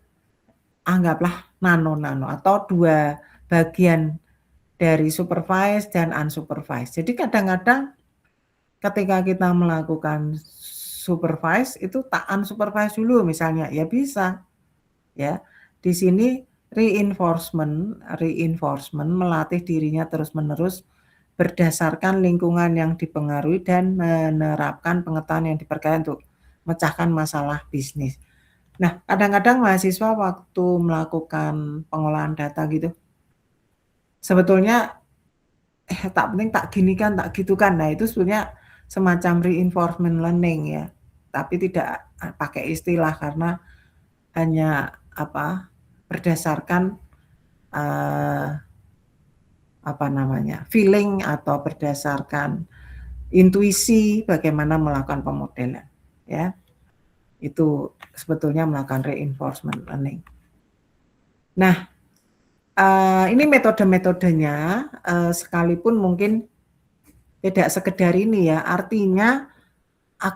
anggaplah nano-nano atau 2 bagian dari supervised dan unsupervised. Jadi kadang-kadang ketika kita melakukan supervised itu tak unsupervised dulu misalnya, ya bisa. Ya. Di sini reinforcement melatih dirinya terus-menerus berdasarkan lingkungan yang dipengaruhi dan menerapkan pengetahuan yang diperkaya untuk memecahkan masalah bisnis. Nah, kadang-kadang mahasiswa waktu melakukan pengolahan data gitu, sebetulnya tak penting tak gini kan, tak gitu kan. Nah, itu sebenarnya semacam reinforcement learning ya. Tapi tidak pakai istilah karena hanya berdasarkan feeling atau berdasarkan intuisi bagaimana melakukan pemodelan ya. Itu sebetulnya melakukan reinforcement learning. Nah, ini metode-metodenya sekalipun mungkin tidak sekedar ini ya, artinya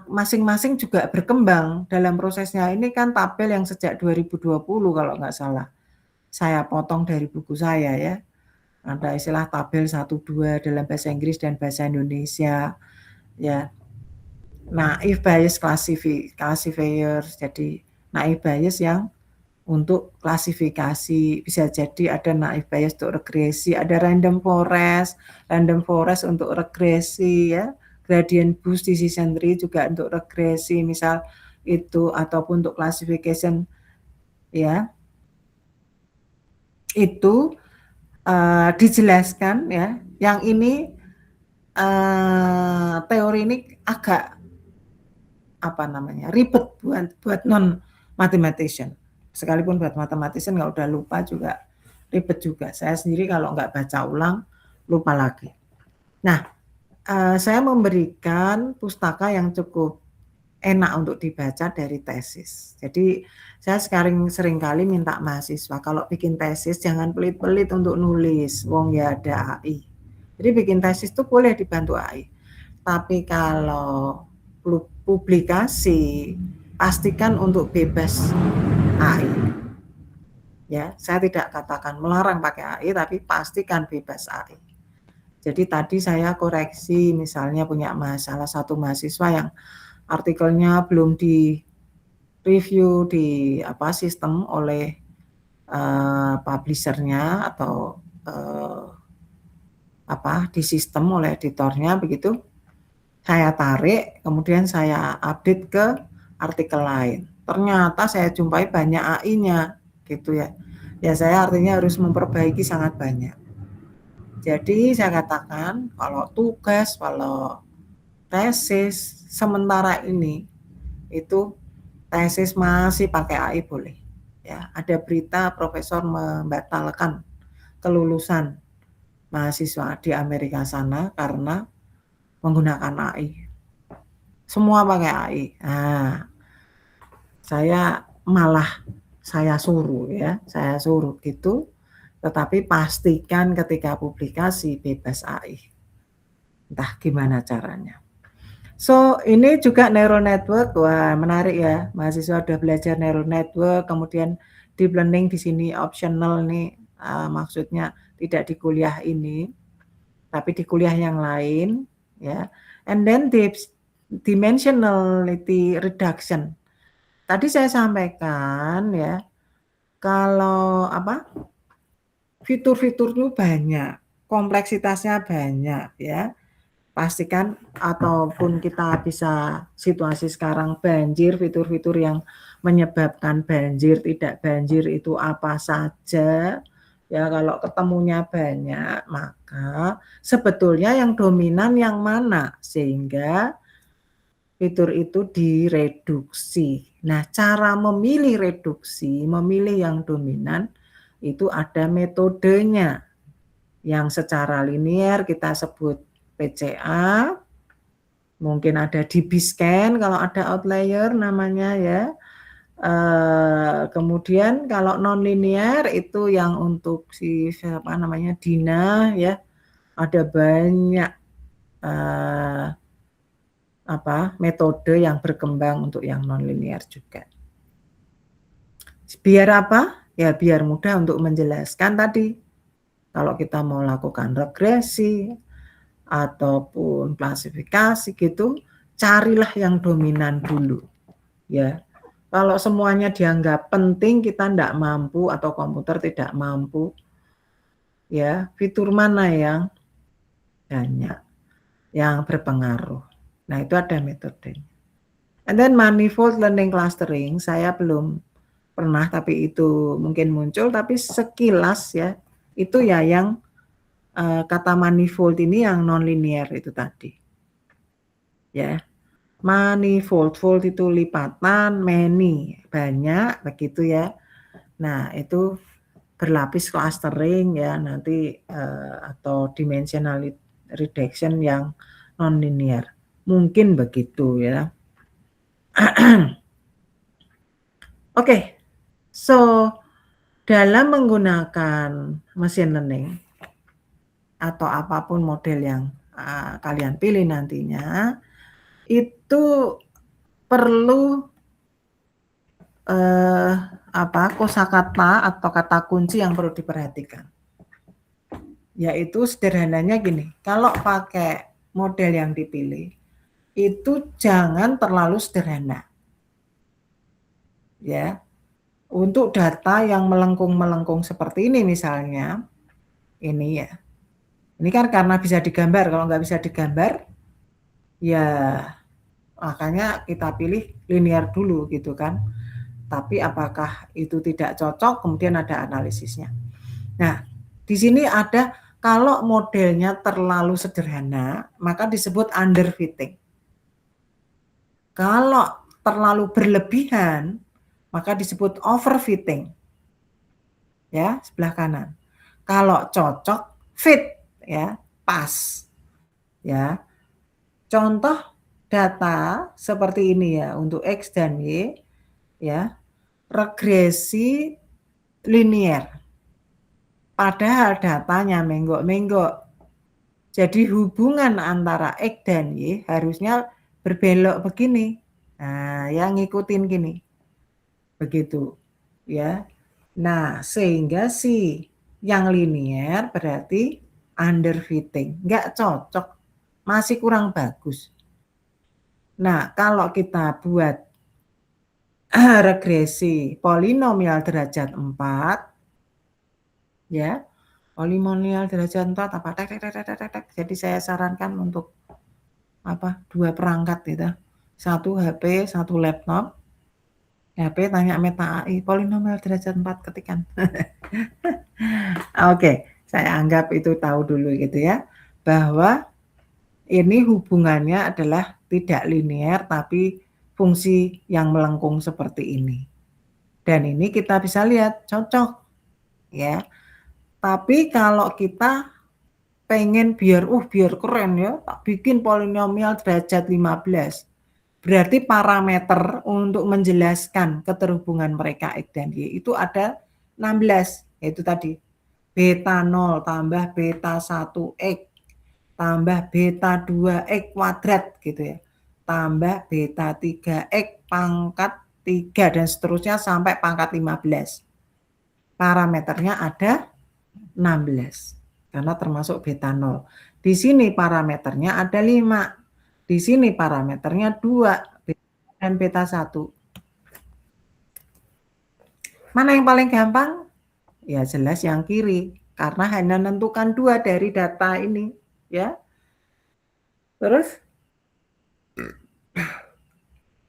masing-masing juga berkembang dalam prosesnya. Ini kan tabel yang sejak 2020 kalau nggak salah. Saya potong dari buku saya ya. Ada istilah tabel 1-2 dalam bahasa Inggris dan bahasa Indonesia ya. Naive Bayes classifiers, jadi naive Bayes yang untuk klasifikasi, bisa jadi ada naive Bayes untuk regresi, ada random forest untuk regresi ya, gradient boost decision tree juga untuk regresi misal itu, ataupun untuk classification ya. Itu dijelaskan ya. Yang ini teori ini agak ribet buat non mathematician. Sekalipun buat mathematician nggak udah lupa juga ribet juga. Saya sendiri kalau nggak baca ulang lupa lagi. Nah, saya memberikan pustaka yang cukup enak untuk dibaca dari tesis. Jadi saya seringkali minta mahasiswa kalau bikin tesis jangan pelit-pelit untuk nulis, wong ya ada AI. Jadi bikin tesis itu boleh dibantu AI. Tapi kalau publikasi pastikan untuk bebas AI. Ya, saya tidak katakan melarang pakai AI, tapi pastikan bebas AI. Jadi tadi saya koreksi, misalnya punya salah satu mahasiswa yang artikelnya belum di review di sistem oleh publishernya atau di sistem oleh editornya begitu. Saya tarik, kemudian saya update ke artikel lain. Ternyata saya jumpai banyak AI-nya, gitu ya. Ya saya artinya harus memperbaiki sangat banyak. Jadi saya katakan kalau tugas, kalau tesis sementara ini itu tesis masih pakai AI boleh. Ya, ada berita profesor membatalkan kelulusan mahasiswa di Amerika sana karena menggunakan AI. Semua pakai AI. Nah, saya suruh ya, saya suruh gitu, tetapi pastikan ketika publikasi bebas AI. Entah gimana caranya. So, ini juga neural network, wah menarik ya, mahasiswa udah belajar neural network, kemudian deep learning di sini optional nih, maksudnya tidak di kuliah ini, tapi di kuliah yang lain, ya. And then dimensionality reduction. Tadi saya sampaikan ya, kalau fitur-fitur itu banyak, kompleksitasnya banyak ya. Pastikan ataupun kita bisa situasi sekarang banjir, fitur-fitur yang menyebabkan banjir, tidak banjir itu apa saja. Ya kalau ketemunya banyak, maka sebetulnya yang dominan yang mana sehingga fitur itu direduksi. Nah, cara memilih reduksi, memilih yang dominan itu ada metodenya. Yang secara linear kita sebut PCA, mungkin ada DB-scan kalau ada outlier namanya ya. Kemudian kalau non-linear itu yang untuk Dina ya, ada banyak metode yang berkembang untuk yang non-linear juga. Biar apa? Ya biar mudah untuk menjelaskan tadi. Kalau kita mau lakukan regresi ataupun klasifikasi gitu, carilah yang dominan dulu. Ya. Kalau semuanya dianggap penting, kita tidak mampu atau komputer tidak mampu. Ya, fitur mana yang banyak yang berpengaruh. Nah, itu ada metodenya. And then manifold learning clustering, saya belum pernah, tapi itu mungkin muncul, tapi sekilas ya, itu ya yang kata manifold ini yang non-linear itu tadi. Ya, manifold, fold itu lipatan, many, banyak, begitu ya. Nah, itu berlapis clustering ya, nanti atau dimensional reduction yang non-linear. Mungkin begitu ya. Oke, so dalam menggunakan machine learning atau apapun model yang kalian pilih nantinya, itu perlu kosakata atau kata kunci yang perlu diperhatikan. Yaitu sederhananya gini, kalau pakai model yang dipilih, itu jangan terlalu sederhana. Ya, untuk data yang melengkung-melengkung seperti ini misalnya, ini ya, ini kan karena bisa digambar, kalau nggak bisa digambar, ya makanya kita pilih linear dulu gitu kan. Tapi apakah itu tidak cocok, kemudian ada analisisnya. Nah, di sini ada kalau modelnya terlalu sederhana, maka disebut underfitting. Kalau terlalu berlebihan, maka disebut overfitting. Ya, sebelah kanan. Kalau cocok, fit, ya, pas. Ya. Contoh data seperti ini ya, untuk X dan Y, ya, regresi linear. Padahal datanya menggok-menggok. Jadi hubungan antara X dan Y harusnya berbelok begini. Nah, yang ngikutin gini. Begitu. Ya. Nah, sehingga si yang linear berarti underfitting. Nggak cocok. Masih kurang bagus. Nah, kalau kita buat regresi polinomial derajat 4, ya, polinomial derajat 4 apa? Jadi saya sarankan untuk dua perangkat gitu. Satu HP, satu laptop. HP tanya Meta AI, polinomial derajat 4 ketikan. Oke, saya anggap itu tahu dulu gitu ya. Bahwa ini hubungannya adalah tidak linear tapi fungsi yang melengkung seperti ini. Dan ini kita bisa lihat cocok ya. Tapi kalau kita pengen biar keren ya, tak bikin polinomial derajat 15. Berarti parameter untuk menjelaskan keterhubungan mereka X dan Y itu ada 16, yaitu tadi beta 0 tambah beta 1X tambah beta 2X kuadrat gitu ya, tambah beta 3X pangkat 3 dan seterusnya sampai pangkat 15. Parameternya ada 16 karena termasuk beta 0. Di sini parameternya ada 5. Di sini parameternya 2 dan beta 1. Mana yang paling gampang? Ya jelas yang kiri karena hanya menentukan 2 dari data ini ya. Terus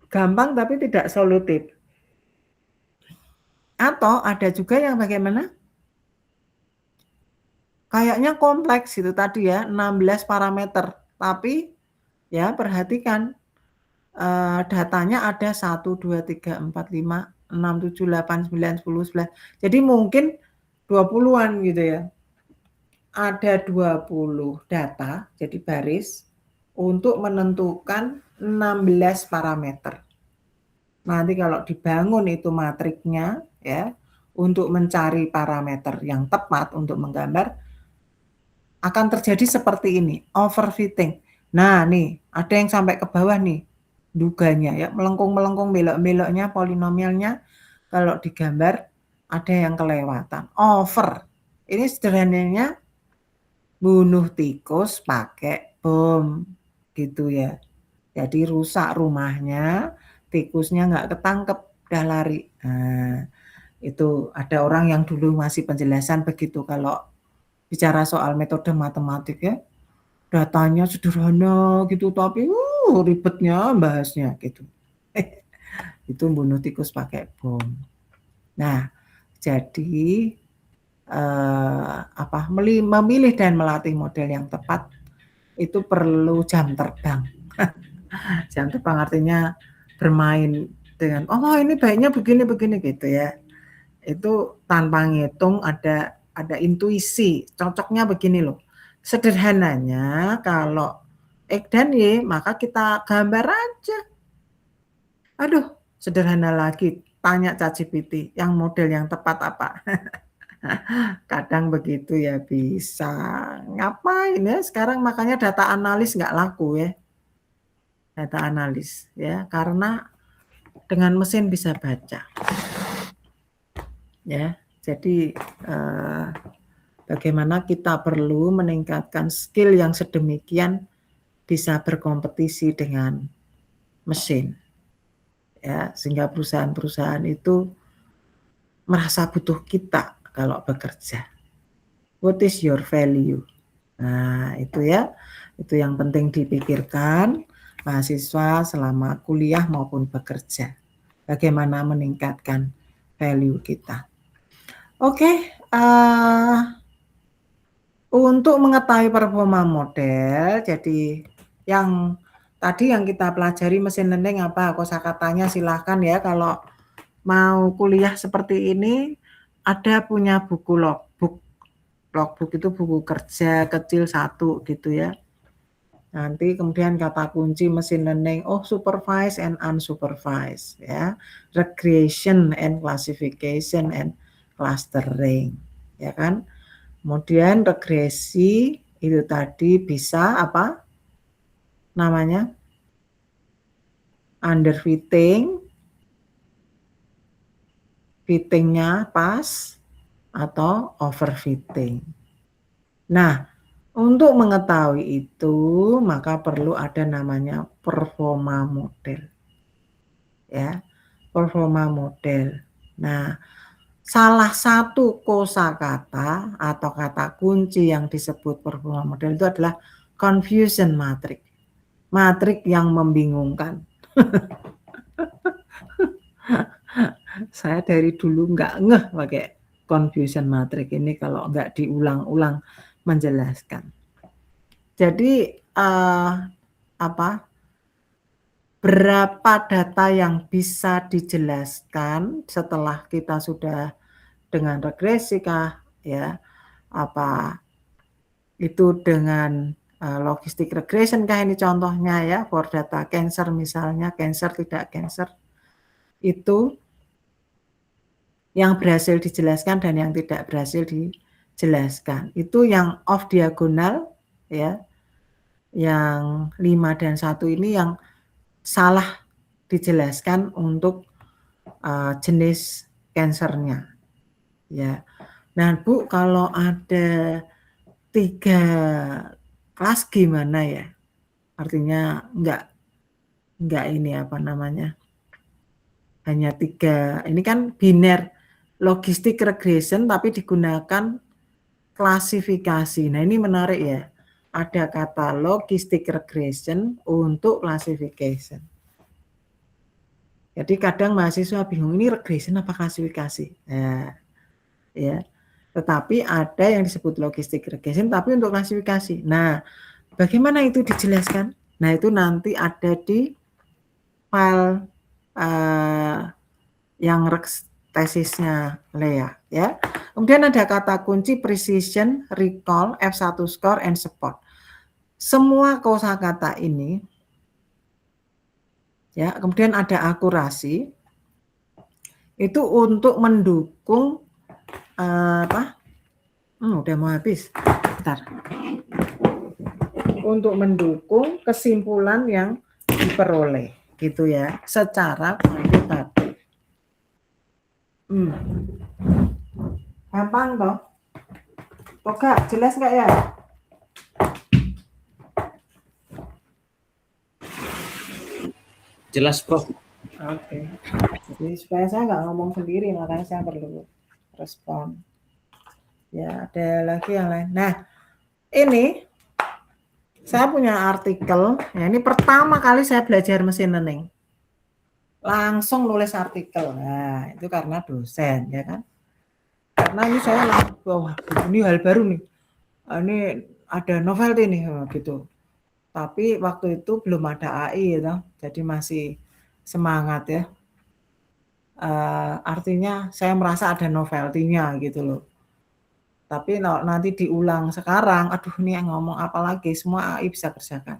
gampang tapi tidak solutif. Atau ada juga yang bagaimana? Kayaknya kompleks itu tadi ya, 16 parameter. Tapi ya perhatikan datanya ada 1, 2, 3, 4, 5, 6, 7, 8, 9, 10, 11. Jadi mungkin 20-an gitu ya. Ada 20 data, jadi baris, untuk menentukan 16 parameter. Nanti kalau dibangun itu matriknya ya, untuk mencari parameter yang tepat untuk menggambar, akan terjadi seperti ini, overfitting. Nah nih, ada yang sampai ke bawah nih, duganya ya, melengkung-melengkung belok-beloknya, polinomialnya, kalau digambar ada yang kelewatan, over. Ini sederhananya bunuh tikus pakai bom, gitu ya. Jadi rusak rumahnya, tikusnya nggak ketangkep, udah lari. Nah, itu ada orang yang dulu masih penjelasan begitu kalau bicara soal metode matematik ya, datanya sederhana gitu tapi ribetnya bahasnya gitu. Itu bunuh tikus pakai bom. Nah, jadi memilih dan melatih model yang tepat itu perlu jam terbang. Jam terbang artinya bermain dengan ini baiknya begini gitu ya. Itu tanpa ngitung ada intuisi, cocoknya begini loh. Sederhananya kalau X dan Y maka kita gambar aja. Aduh, sederhana lagi, tanya ChatGPT yang model yang tepat apa. Kadang begitu ya bisa. Ngapain ya sekarang makanya data analis nggak laku ya. Data analis ya, karena dengan mesin bisa baca. Ya, jadi bagaimana kita perlu meningkatkan skill yang sedemikian bisa berkompetisi dengan mesin. Ya, sehingga perusahaan-perusahaan itu merasa butuh kita kalau bekerja. What is your value? Nah, itu ya. Itu yang penting dipikirkan mahasiswa selama kuliah maupun bekerja. Bagaimana meningkatkan value kita. Oke, untuk mengetahui performa model, jadi yang tadi yang kita pelajari mesin learning apa kosakatanya silahkan ya kalau mau kuliah seperti ini ada punya buku logbook. Logbook itu buku kerja kecil 1 gitu ya. Nanti kemudian kata kunci mesin learning, supervised and unsupervised ya. Regression and classification and clustering ya kan. Kemudian regresi itu tadi bisa apa? Namanya underfitting, fittingnya pas atau overfitting. Nah, untuk mengetahui itu maka perlu ada namanya performa model. Ya, performa model. Nah, salah satu kosakata atau kata kunci yang disebut performa model itu adalah confusion matrix. Matrix yang membingungkan. Saya dari dulu nggak ngeh pakai confusion matrix ini kalau nggak diulang-ulang menjelaskan. Jadi berapa data yang bisa dijelaskan setelah kita sudah dengan regresi kah ya, apa itu dengan logistic regression kah ini contohnya ya, for data cancer misalnya, cancer tidak cancer, itu yang berhasil dijelaskan dan yang tidak berhasil dijelaskan. Itu yang off diagonal ya, yang 5 dan 1 ini yang salah dijelaskan untuk jenis kansernya ya. Nah Bu, kalau ada 3 kelas gimana ya? Artinya enggak ini apa namanya, hanya 3, ini kan biner logistic regression tapi digunakan klasifikasi. Nah ini menarik ya, ada kata logistic regression untuk classification. Jadi kadang mahasiswa bingung, ini regression apa klasifikasi? Nah, ya. Tetapi ada yang disebut logistic regression tapi untuk klasifikasi. Nah, bagaimana itu dijelaskan? Nah, itu nanti ada di file yang tesisnya Lea ya. Kemudian ada kata kunci precision, recall, F1 score, and support. Semua kosakata ini ya, kemudian ada akurasi itu untuk mendukung udah mau habis. Bentar. Untuk mendukung kesimpulan yang diperoleh gitu ya, secara kuantitatif. Gampang toh? Toga, jelas nggak ya? Jelas kok. Oke. Jadi supaya saya nggak ngomong sendiri, makanya saya perlu respon. Ya, ada lagi yang lain. Nah, ini saya punya artikel. Ya, ini pertama kali saya belajar mesin learning. Langsung nulis artikel. Nah, itu karena dosen, ya kan? Karena ini saya wah, ini hal baru nih. Ini ada novel ini gitu. Tapi waktu itu belum ada AI gitu. Jadi masih semangat ya. Artinya saya merasa ada novelty-nya gitu loh. Tapi nanti diulang sekarang, aduh ini yang ngomong apa lagi, semua AI bisa kerjakan.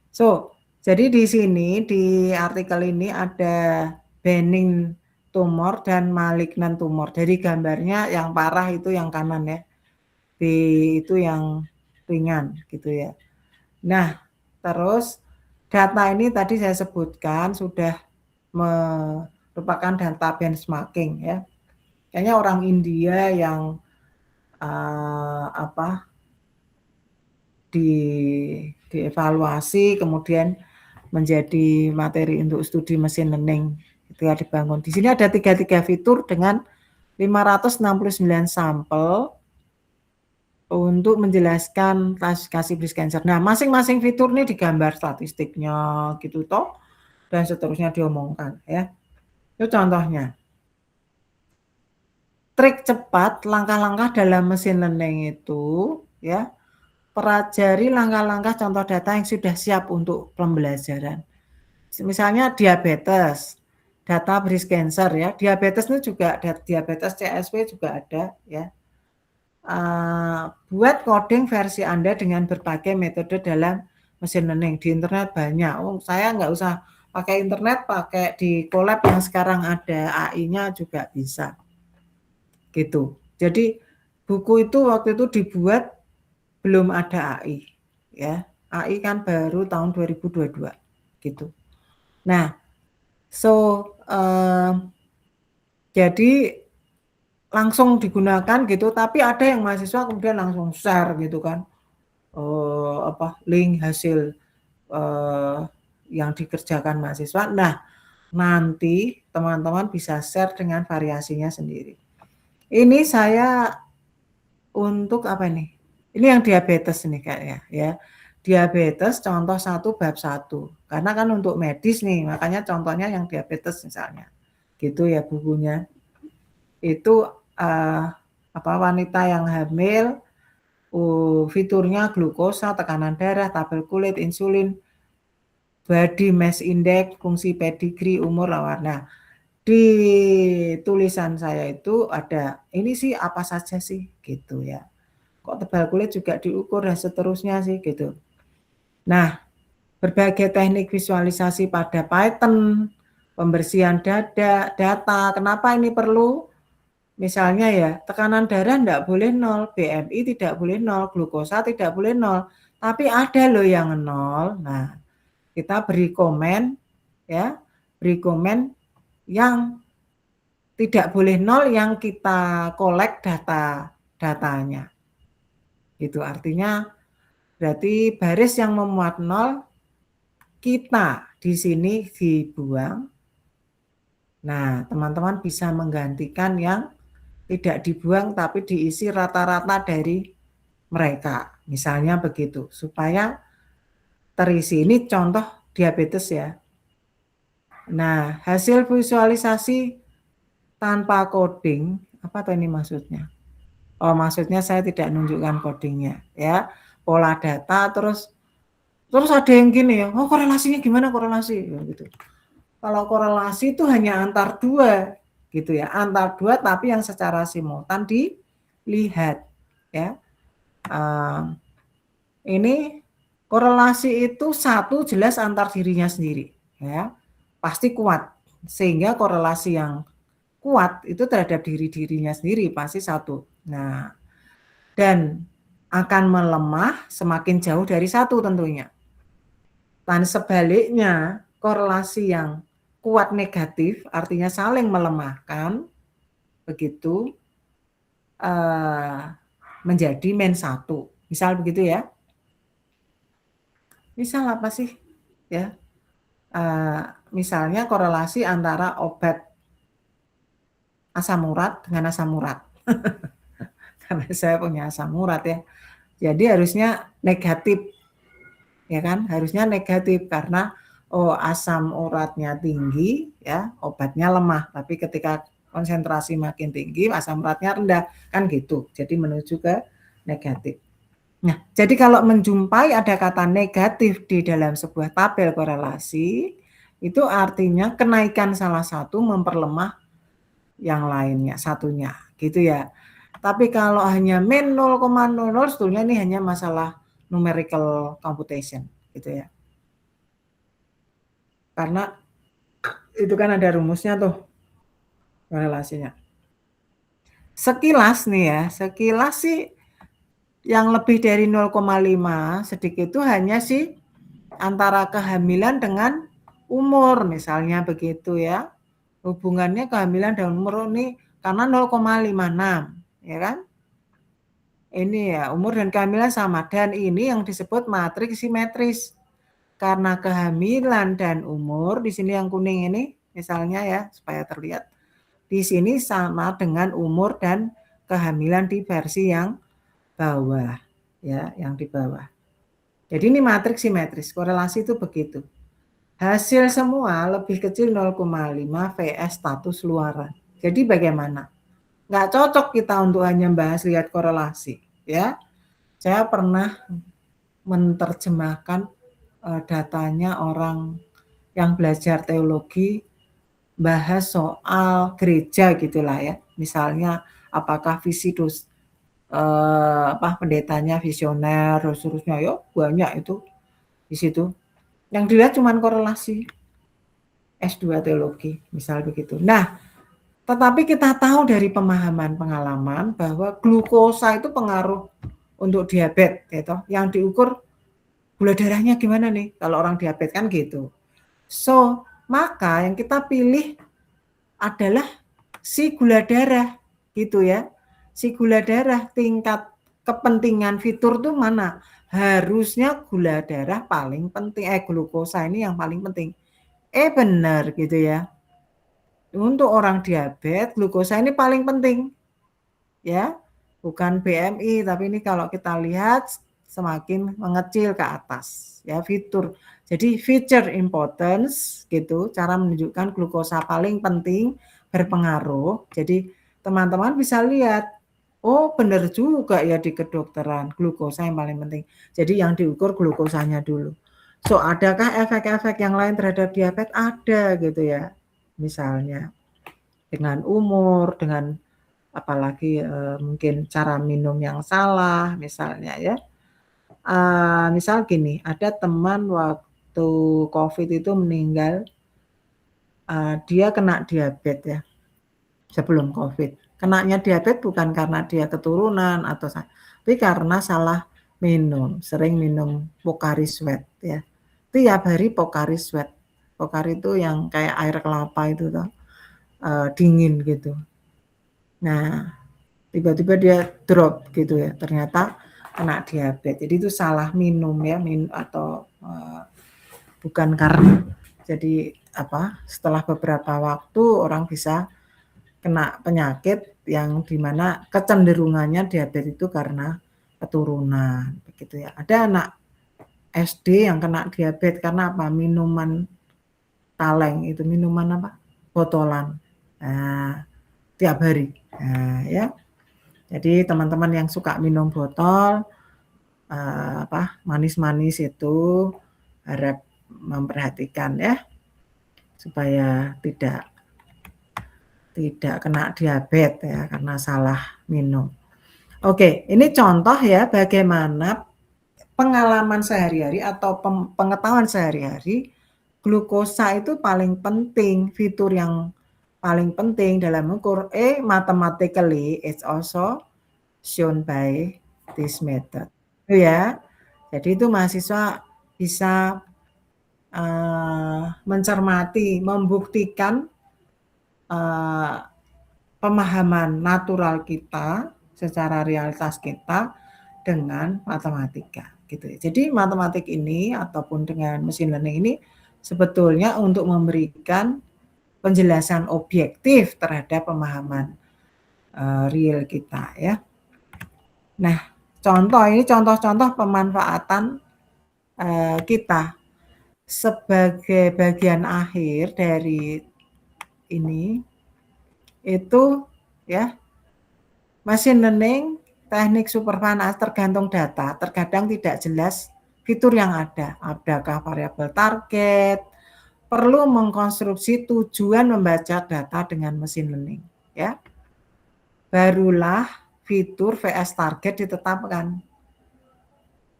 So, jadi di sini di artikel ini ada benign tumor dan malignant tumor. Jadi gambarnya yang parah itu yang kanan ya. B itu yang ringan gitu ya. Nah, terus data ini tadi saya sebutkan sudah merupakan data benchmarking ya. Kayaknya orang India yang dievaluasi kemudian menjadi materi untuk studi mesin learning itu ya dibangun. Di sini ada 33 fitur dengan 569 sampel untuk menjelaskan klasifikasi breast cancer. Nah, masing-masing fitur ini digambar statistiknya gitu toh dan seterusnya diomongkan ya. Itu contohnya. Trik cepat langkah-langkah dalam mesin learning itu ya, pelajari langkah-langkah contoh data yang sudah siap untuk pembelajaran. Misalnya diabetes, data breast cancer ya, diabetes itu juga diabetes CSP juga ada ya. Buat coding versi Anda dengan berbagai metode dalam mesin learning. Di internet banyak. Saya nggak usah pakai internet, pakai di Colab yang sekarang ada AI-nya juga bisa. Gitu. Jadi buku itu waktu itu dibuat belum ada AI ya. AI kan baru tahun 2022 gitu. Nah, jadi langsung digunakan gitu, tapi ada yang mahasiswa kemudian langsung share gitu kan. Link hasil yang dikerjakan mahasiswa. Nah, nanti teman-teman bisa share dengan variasinya sendiri. Ini saya untuk apa nih? Ini yang diabetes nih kayaknya ya. Diabetes contoh 1 bab 1. Karena kan untuk medis nih, makanya contohnya yang diabetes misalnya. Gitu ya bukunya. Itu wanita yang hamil, fiturnya glukosa, tekanan darah, tabel kulit, insulin, body mass index, fungsi pedigree, umur, warna. Di tulisan saya itu ada ini sih apa saja sih gitu ya. kok tebal kulit juga diukur dan seterusnya sih gitu. Nah, berbagai teknik visualisasi pada Python, pembersihan data, kenapa ini perlu? Misalnya ya, tekanan darah tidak boleh 0, BMI tidak boleh 0, glukosa tidak boleh 0, tapi ada loh yang 0. Nah, kita beri komen ya, beri komen yang tidak boleh 0 yang kita kolek datanya. Itu artinya berarti baris yang memuat 0 kita di sini dibuang. Nah, teman-teman bisa menggantikan yang tidak dibuang tapi diisi rata-rata dari mereka. Misalnya begitu, supaya terisi. Ini contoh diabetes ya. Nah, hasil visualisasi tanpa coding, apa tuh ini maksudnya? Oh, maksudnya saya tidak menunjukkan codingnya ya. Pola data terus ada yang gini ya, oh korelasinya gimana korelasi gitu. Kalau korelasi itu hanya antar dua gitu ya, antar dua tapi yang secara simultan dilihat ya. Ini korelasi itu satu jelas antar dirinya sendiri ya, pasti kuat, sehingga korelasi yang kuat itu terhadap dirinya sendiri pasti satu. Nah, dan akan melemah semakin jauh dari satu tentunya. Dan sebaliknya korelasi yang kuat negatif artinya saling melemahkan, begitu menjadi -1. Misal begitu ya. Misal apa sih? Ya, misalnya korelasi antara obat asam urat dengan asam urat. Karena saya punya asam urat ya. Jadi harusnya negatif. Ya kan? Harusnya negatif karena asam uratnya tinggi ya, obatnya lemah. Tapi ketika konsentrasi makin tinggi, asam uratnya rendah, kan gitu. Jadi menuju ke negatif. Nah, jadi kalau menjumpai ada kata negatif di dalam sebuah tabel korelasi, itu artinya kenaikan salah satu memperlemah yang lainnya, satunya, gitu ya. Tapi kalau hanya min 0,00 sebetulnya ini hanya masalah numerical computation, gitu ya. Karena itu kan ada rumusnya tuh, korelasinya. Sekilas nih ya, sekilas sih yang lebih dari 0,5 sedikit itu hanya sih antara kehamilan dengan umur, misalnya begitu ya. Hubungannya kehamilan dan umur ini karena 0,56, ya kan? Ini ya, umur dan kehamilan sama, dan ini yang disebut matriks simetris. Karena kehamilan dan umur, di sini yang kuning ini, misalnya ya, supaya terlihat. Di sini sama dengan umur dan kehamilan di versi yang bawah, ya, yang di bawah. Jadi ini matriks simetris, korelasi itu begitu. Hasil semua lebih kecil 0,5 VS status luaran. Jadi bagaimana? Nggak cocok kita untuk hanya bahas lihat korelasi, ya. Saya pernah menerjemahkan datanya orang yang belajar teologi, bahas soal gereja gitulah ya. Misalnya apakah visi pendetanya visioner, seterusnya, ya banyak itu di situ. Yang dilihat cuma korelasi S2 teologi, misal begitu. Nah, tetapi kita tahu dari pemahaman pengalaman bahwa glukosa itu pengaruh untuk diabetes, gitu. Yang diukur gula darahnya gimana nih kalau orang diabetes kan gitu. So, maka yang kita pilih adalah si gula darah, gitu ya. Si gula darah tingkat kepentingan fitur tuh mana? Harusnya gula darah paling penting, glukosa ini yang paling penting. Benar gitu ya. Untuk orang diabetes, glukosa ini paling penting. Ya, bukan BMI, tapi ini kalau kita lihat semakin mengecil ke atas. Ya, fitur. Jadi feature importance gitu, cara menunjukkan glukosa paling penting berpengaruh. Jadi teman-teman bisa lihat, oh benar juga ya di kedokteran, glukosa yang paling penting. Jadi yang diukur glukosanya dulu. So, adakah efek-efek yang lain terhadap diabetes? Ada gitu ya. Misalnya dengan umur, dengan apalagi mungkin cara minum yang salah misalnya ya. Misal gini, ada teman waktu COVID itu meninggal, dia kena diabetes ya, sebelum COVID. Kenanya diabetes bukan karena dia keturunan atau tapi karena salah minum, sering minum Pocari Sweat ya. Tiap hari Pocari Sweat. Pocari itu yang kayak air kelapa itu toh, dingin gitu. Nah, tiba-tiba dia drop gitu ya, ternyata kena diabetes. Jadi itu salah minum ya, atau bukan karena. Jadi setelah beberapa waktu orang bisa kena penyakit yang dimana kecenderungannya diabetes itu karena keturunan begitu ya. Ada anak SD yang kena diabetes karena apa? Minuman kaleng, itu minuman apa? Botolan. Nah, tiap hari. Nah, ya. Jadi teman-teman yang suka minum botol manis-manis itu harap memperhatikan ya supaya tidak kena diabetes ya karena salah minum. Oke, ini contoh ya bagaimana pengalaman sehari-hari atau pengetahuan sehari-hari, glukosa itu paling penting, fitur yang paling penting dalam mengukur mathematically it's also shown by this method. Itu ya. Jadi itu mahasiswa bisa mencermati, membuktikan pemahaman natural kita secara realitas kita dengan matematika gitu ya. Jadi matematik ini ataupun dengan machine learning ini sebetulnya untuk memberikan penjelasan objektif terhadap pemahaman real kita ya. Nah, ini contoh-contoh pemanfaatan kita sebagai bagian akhir dari ini itu ya machine learning teknik superpanas tergantung data, terkadang tidak jelas fitur yang ada, adakah variabel target, perlu mengkonstruksi tujuan membaca data dengan machine learning ya. Barulah fitur VS target ditetapkan.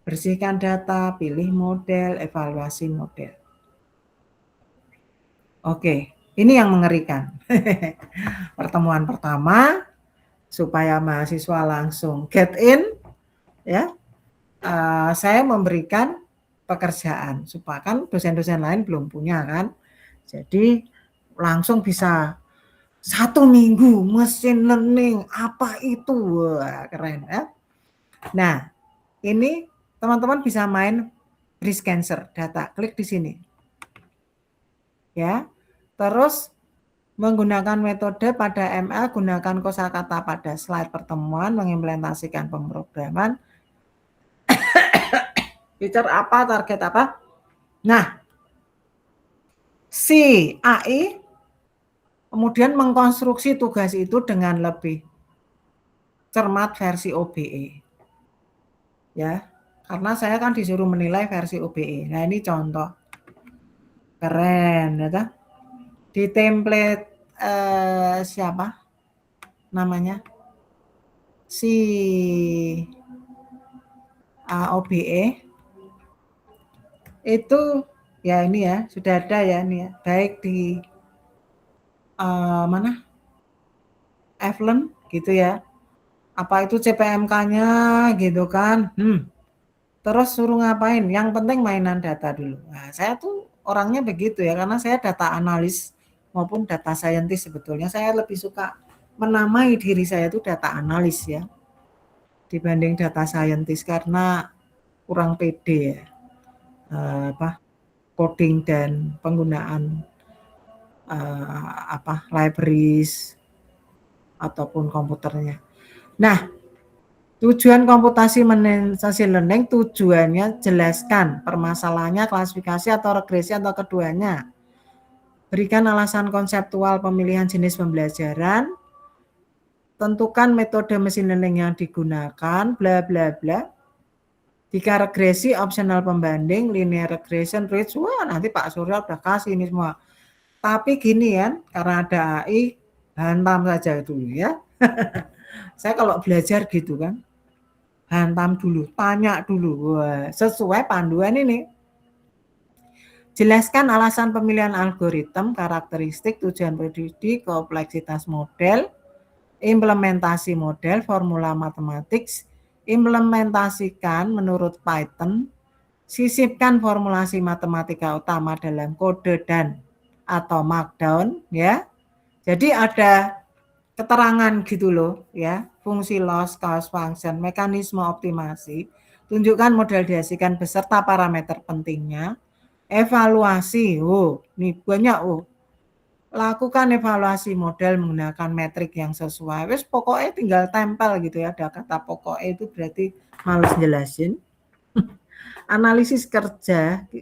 Bersihkan data, pilih model, evaluasi model. Oke, ini yang mengerikan. Pertemuan pertama supaya mahasiswa langsung get in ya. Saya memberikan pekerjaan supaya kan dosen-dosen lain belum punya kan. Jadi langsung bisa 1 minggu machine learning apa itu? Wah, keren ya. Nah, ini teman-teman bisa main breast cancer data, klik di sini. Ya. Terus menggunakan metode pada ML, gunakan kosakata pada slide pertemuan, mengimplementasikan pemrograman. Feature apa, target apa. Nah, si AI kemudian mengkonstruksi tugas itu dengan lebih cermat versi OBE. Ya, karena saya kan disuruh menilai versi OBE. Nah, ini contoh. Keren, ya. Di template siapa namanya? Si OBE itu ya ini ya, sudah ada ya ini ya, baik di mana? Evlen gitu ya. Apa itu CPMK-nya gitu kan. Terus suruh ngapain? Yang penting mainan data dulu. Nah, saya tuh orangnya begitu ya, karena saya data analis maupun data scientist sebetulnya. Saya lebih suka menamai diri saya itu data analis ya, dibanding data scientist karena kurang pede ya. Coding dan penggunaan libraries ataupun komputernya. Nah, tujuan komputasi machine learning tujuannya jelaskan permasalahannya, klasifikasi atau regresi atau keduanya. Berikan alasan konseptual pemilihan jenis pembelajaran. Tentukan metode machine learning yang digunakan, bla bla bla. Jika regresi optional pembanding, linear regression, ridge, wah nanti Pak Surya udah kasih ini semua. Tapi gini kan, karena ada AI, hantam saja dulu ya. Saya kalau belajar gitu kan, hantam dulu, tanya dulu. Wah, sesuai panduan ini. Jelaskan alasan pemilihan algoritma, karakteristik, tujuan prediksi, kompleksitas model, implementasi model, formula matematik, implementasikan menurut Python, sisipkan formulasi matematika utama dalam kode dan atau markdown ya. Jadi ada keterangan gitu loh ya, fungsi loss, cost function, mekanisme optimasi, tunjukkan model dihasilkan beserta parameter pentingnya, evaluasi, nih banyak lakukan evaluasi model menggunakan metrik yang sesuai. Wes pokoknya tinggal tempel gitu ya, ada kata pokoknya itu berarti males jelasin. Analisis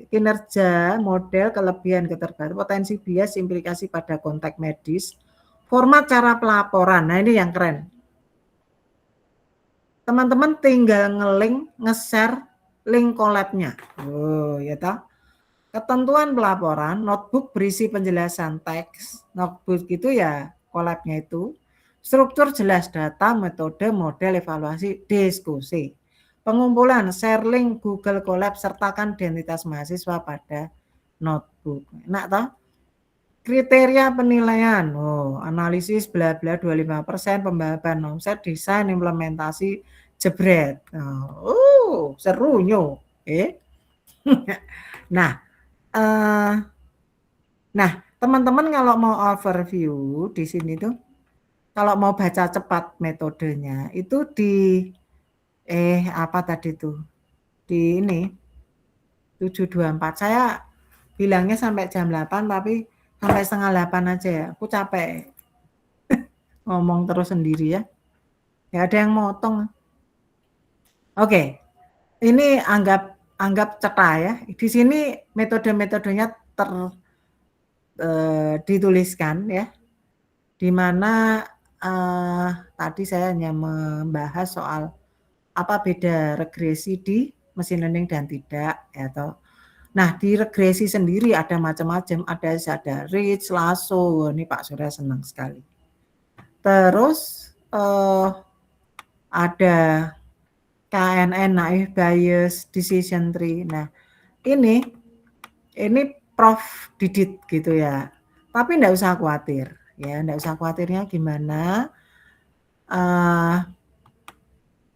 kinerja model, kelebihan, keterbatasan, potensi bias, implikasi pada konteks medis, format cara pelaporan. Nah ini yang keren. Teman-teman tinggal nge-share link collab-nya. Ya toh. Ketentuan pelaporan, notebook berisi penjelasan teks, notebook itu ya collab-nya itu, struktur jelas data, metode, model, evaluasi, diskusi. Pengumpulan, share link Google Colab, sertakan identitas mahasiswa pada notebook. Enak toh? Kriteria penilaian, analisis bla bla 25%, pembahasan omset, desain, implementasi, jebret. Serunya. Nah, teman-teman kalau mau overview di sini tuh, kalau mau baca cepat metodenya, itu di apa tadi tuh? Di ini 724. Saya bilangnya sampai jam 8 tapi sampai setengah 8 aja ya. Aku capek ngomong terus sendiri ya. Ya ada yang motong. Oke. Ini anggap cetak ya. Di sini metode-metodenya dituliskan ya. Di mana tadi saya hanya membahas soal apa beda regresi di machine learning dan tidak atau nah di regresi sendiri ada macam-macam, ada rich, lasso. Ini Pak Surya senang sekali. Terus ada KNN, naive bias, decision tree. Nah ini Prof Didit gitu ya. Tapi enggak usah khawatir ya, enggak usah khawatirnya gimana.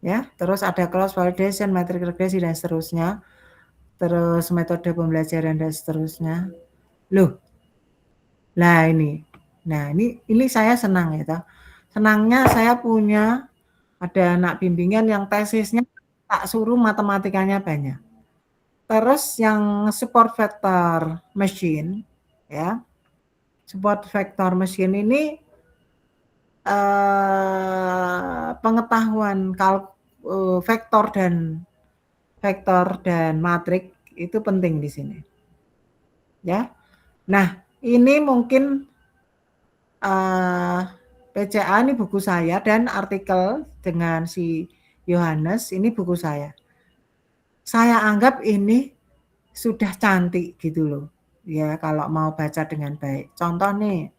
Ya, terus ada cross validation, metrik regresi dan seterusnya. Terus metode pembelajaran dan seterusnya. Loh. Nah, ini. Nah, ini saya senang ya. Senangnya saya punya ada anak bimbingan yang tesisnya tak suruh matematikanya banyak. Terus yang support vector machine ya. Support vector machine ini pengetahuan vektor dan matrik itu penting di sini. Ya. Nah, ini mungkin PCA ini buku saya dan artikel dengan si Yohanes ini buku saya. Saya anggap ini sudah cantik gitu loh. Ya, kalau mau baca dengan baik. Contoh nih.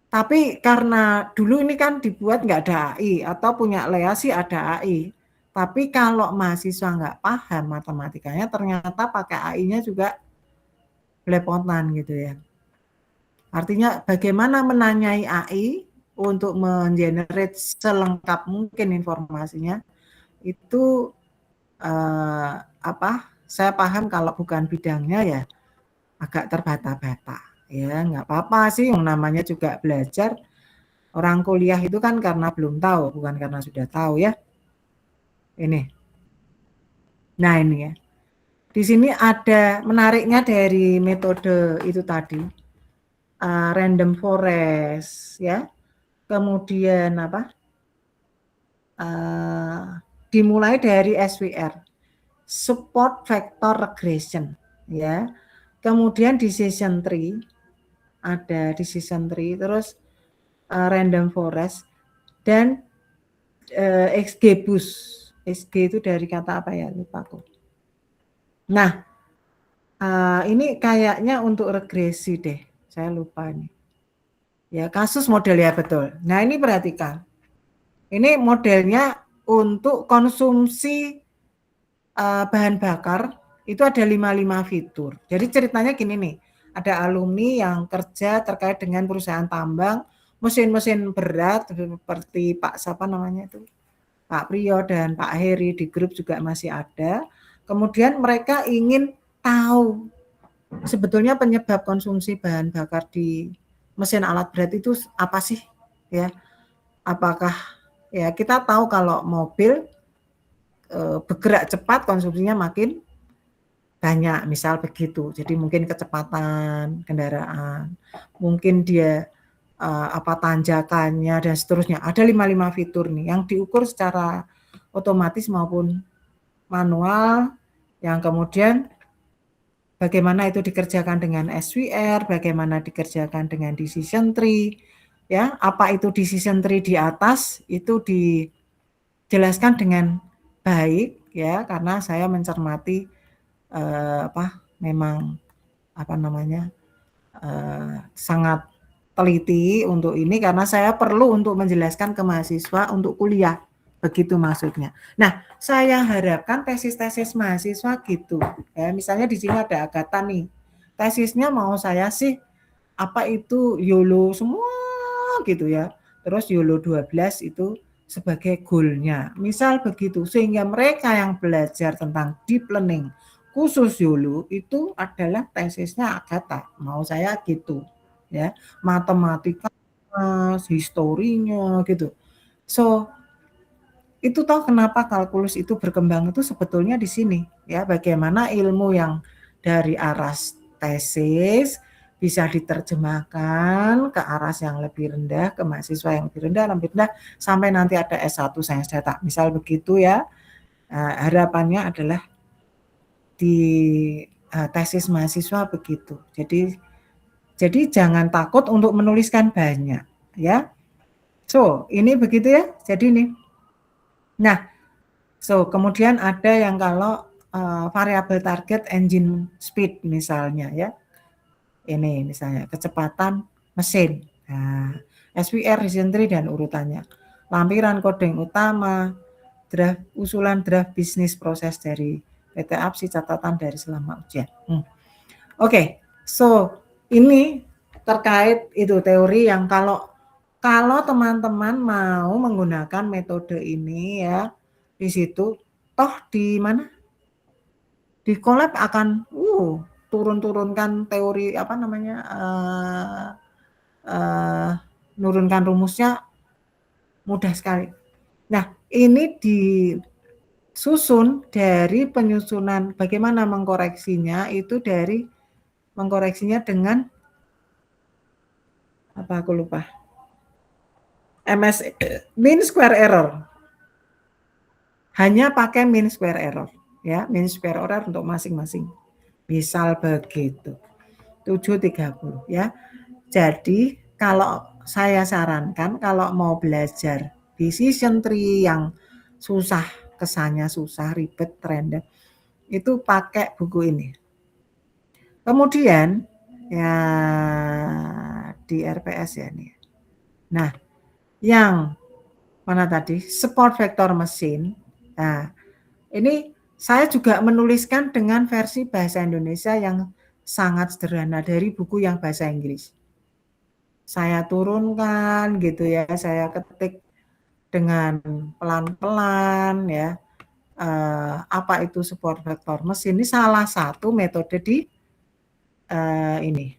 Tapi karena dulu ini kan dibuat nggak ada AI atau punya Lea sih ada AI. Tapi kalau mahasiswa nggak paham matematikanya ternyata pakai AI-nya juga belepotan gitu ya. Artinya bagaimana menanyai AI untuk mengenerate selengkap mungkin informasinya itu saya paham kalau bukan bidangnya ya agak terbata-bata ya, nggak apa-apa sih, yang namanya juga belajar. Orang kuliah itu kan karena belum tahu, bukan karena sudah tahu ya. Ini. Nah ini ya. Di sini ada menariknya dari metode itu tadi. Random forest ya. Kemudian dimulai dari SVR. Support vector regression ya. Kemudian decision tree. Ada decision tree, terus random forest dan XGBoost. XG itu dari kata apa ya, lupa aku. Nah, ini kayaknya untuk regresi deh, saya lupa nih. Ya, kasus model ya betul. Nah, ini perhatikan. Ini modelnya untuk konsumsi bahan bakar itu ada 55 fitur. Jadi ceritanya gini nih, ada alumni yang kerja terkait dengan perusahaan tambang, mesin-mesin berat seperti Pak siapa namanya itu, Pak Priyo dan Pak Heri di grup juga masih ada. Kemudian mereka ingin tahu sebetulnya penyebab konsumsi bahan bakar di mesin alat berat itu apa sih? Ya, apakah ya kita tahu kalau mobil bergerak cepat konsumsinya makin banyak, misal begitu. Jadi mungkin kecepatan kendaraan, mungkin dia tanjakannya dan seterusnya. Ada 55 fitur nih yang diukur secara otomatis maupun manual, yang kemudian bagaimana itu dikerjakan dengan SWR, bagaimana dikerjakan dengan decision tree, ya, apa itu decision tree di atas itu dijelaskan dengan baik ya, karena saya mencermati memang sangat teliti untuk ini karena saya perlu untuk menjelaskan ke mahasiswa untuk kuliah, begitu maksudnya. Nah, saya harapkan tesis-tesis mahasiswa gitu ya, misalnya di sini ada Agatha nih, tesisnya mau saya sih apa itu YOLO semua gitu ya, terus YOLO 12 itu sebagai goal-nya, misal begitu, sehingga mereka yang belajar tentang deep learning khusus YOLO itu adalah tesisnya Agatha, mau saya gitu ya, matematika, historinya gitu. So itu tahu kenapa kalkulus itu berkembang itu sebetulnya di sini ya, bagaimana ilmu yang dari arah tesis bisa diterjemahkan ke arah yang lebih rendah, ke mahasiswa yang lebih rendah, sampai nanti ada S1 sains data, misal begitu ya. Harapannya adalah di tesis mahasiswa begitu. Jadi jangan takut untuk menuliskan banyak ya. So, ini begitu ya. Jadi nih. Nah, kemudian ada yang kalau variabel target engine speed misalnya ya. Ini misalnya kecepatan mesin. Nah, SWR, decision tree dan urutannya. Lampiran coding utama, usulan draft bisnis proses dari PT APSI, catatan dari selama ujian. Oke, ini terkait itu teori yang kalau teman-teman mau menggunakan metode ini ya, di situ toh di mana? Di Colab akan turunkan teori nurunkan rumusnya mudah sekali. Nah, ini disusun dari penyusunan bagaimana mengkoreksinya itu dari mengkoreksinya dengan aku lupa. Mean square error. Hanya pakai mean square error ya, mean square error untuk masing-masing. Misal begitu. 730 ya. Jadi kalau saya sarankan kalau mau belajar decision tree yang susah, kesannya susah, ribet, random, itu pakai buku ini. Kemudian ya di RPS ya nih. Nah, yang mana tadi? Support vektor mesin. Nah, ini saya juga menuliskan dengan versi bahasa Indonesia yang sangat sederhana dari buku yang bahasa Inggris. Saya turunkan gitu ya, saya ketik dengan pelan-pelan ya. Apa itu support vektor mesin? Ini salah satu metode di ini.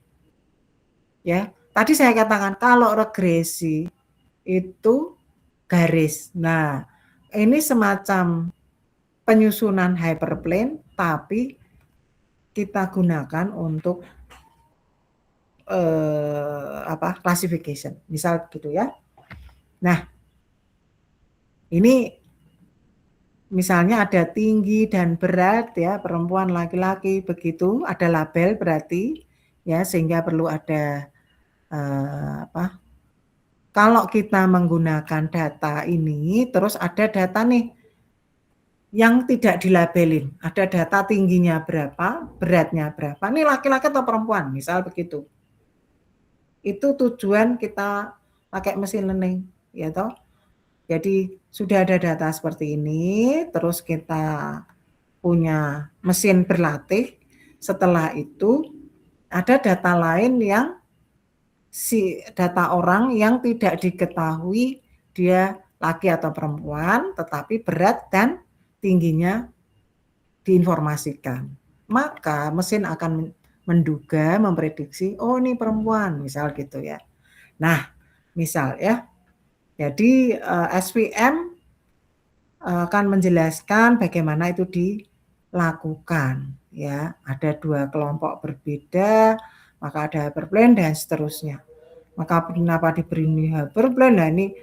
Ya, tadi saya katakan kalau regresi itu garis. Nah, ini semacam penyusunan hyperplane tapi kita gunakan untuk classification, misal gitu ya. Nah, ini misalnya ada tinggi dan berat ya, perempuan laki-laki begitu, ada label berarti ya, sehingga perlu ada kalau kita menggunakan data ini terus ada data nih yang tidak dilabelin, ada data tingginya berapa, beratnya berapa, ini laki-laki atau perempuan, misal begitu. Itu tujuan kita pakai mesin learning, ya toh. Jadi sudah ada data seperti ini, terus kita punya mesin berlatih. Setelah itu ada data lain yang data orang yang tidak diketahui dia laki atau perempuan, tetapi berat dan tingginya diinformasikan. Maka mesin akan menduga, memprediksi, oh ini perempuan, misal gitu ya. Nah, misal ya, jadi SVM akan menjelaskan bagaimana itu dilakukan. Ya, ada 2 kelompok berbeda, maka ada hyperplane dan seterusnya. Maka kenapa diberi hyperplane? Nah ini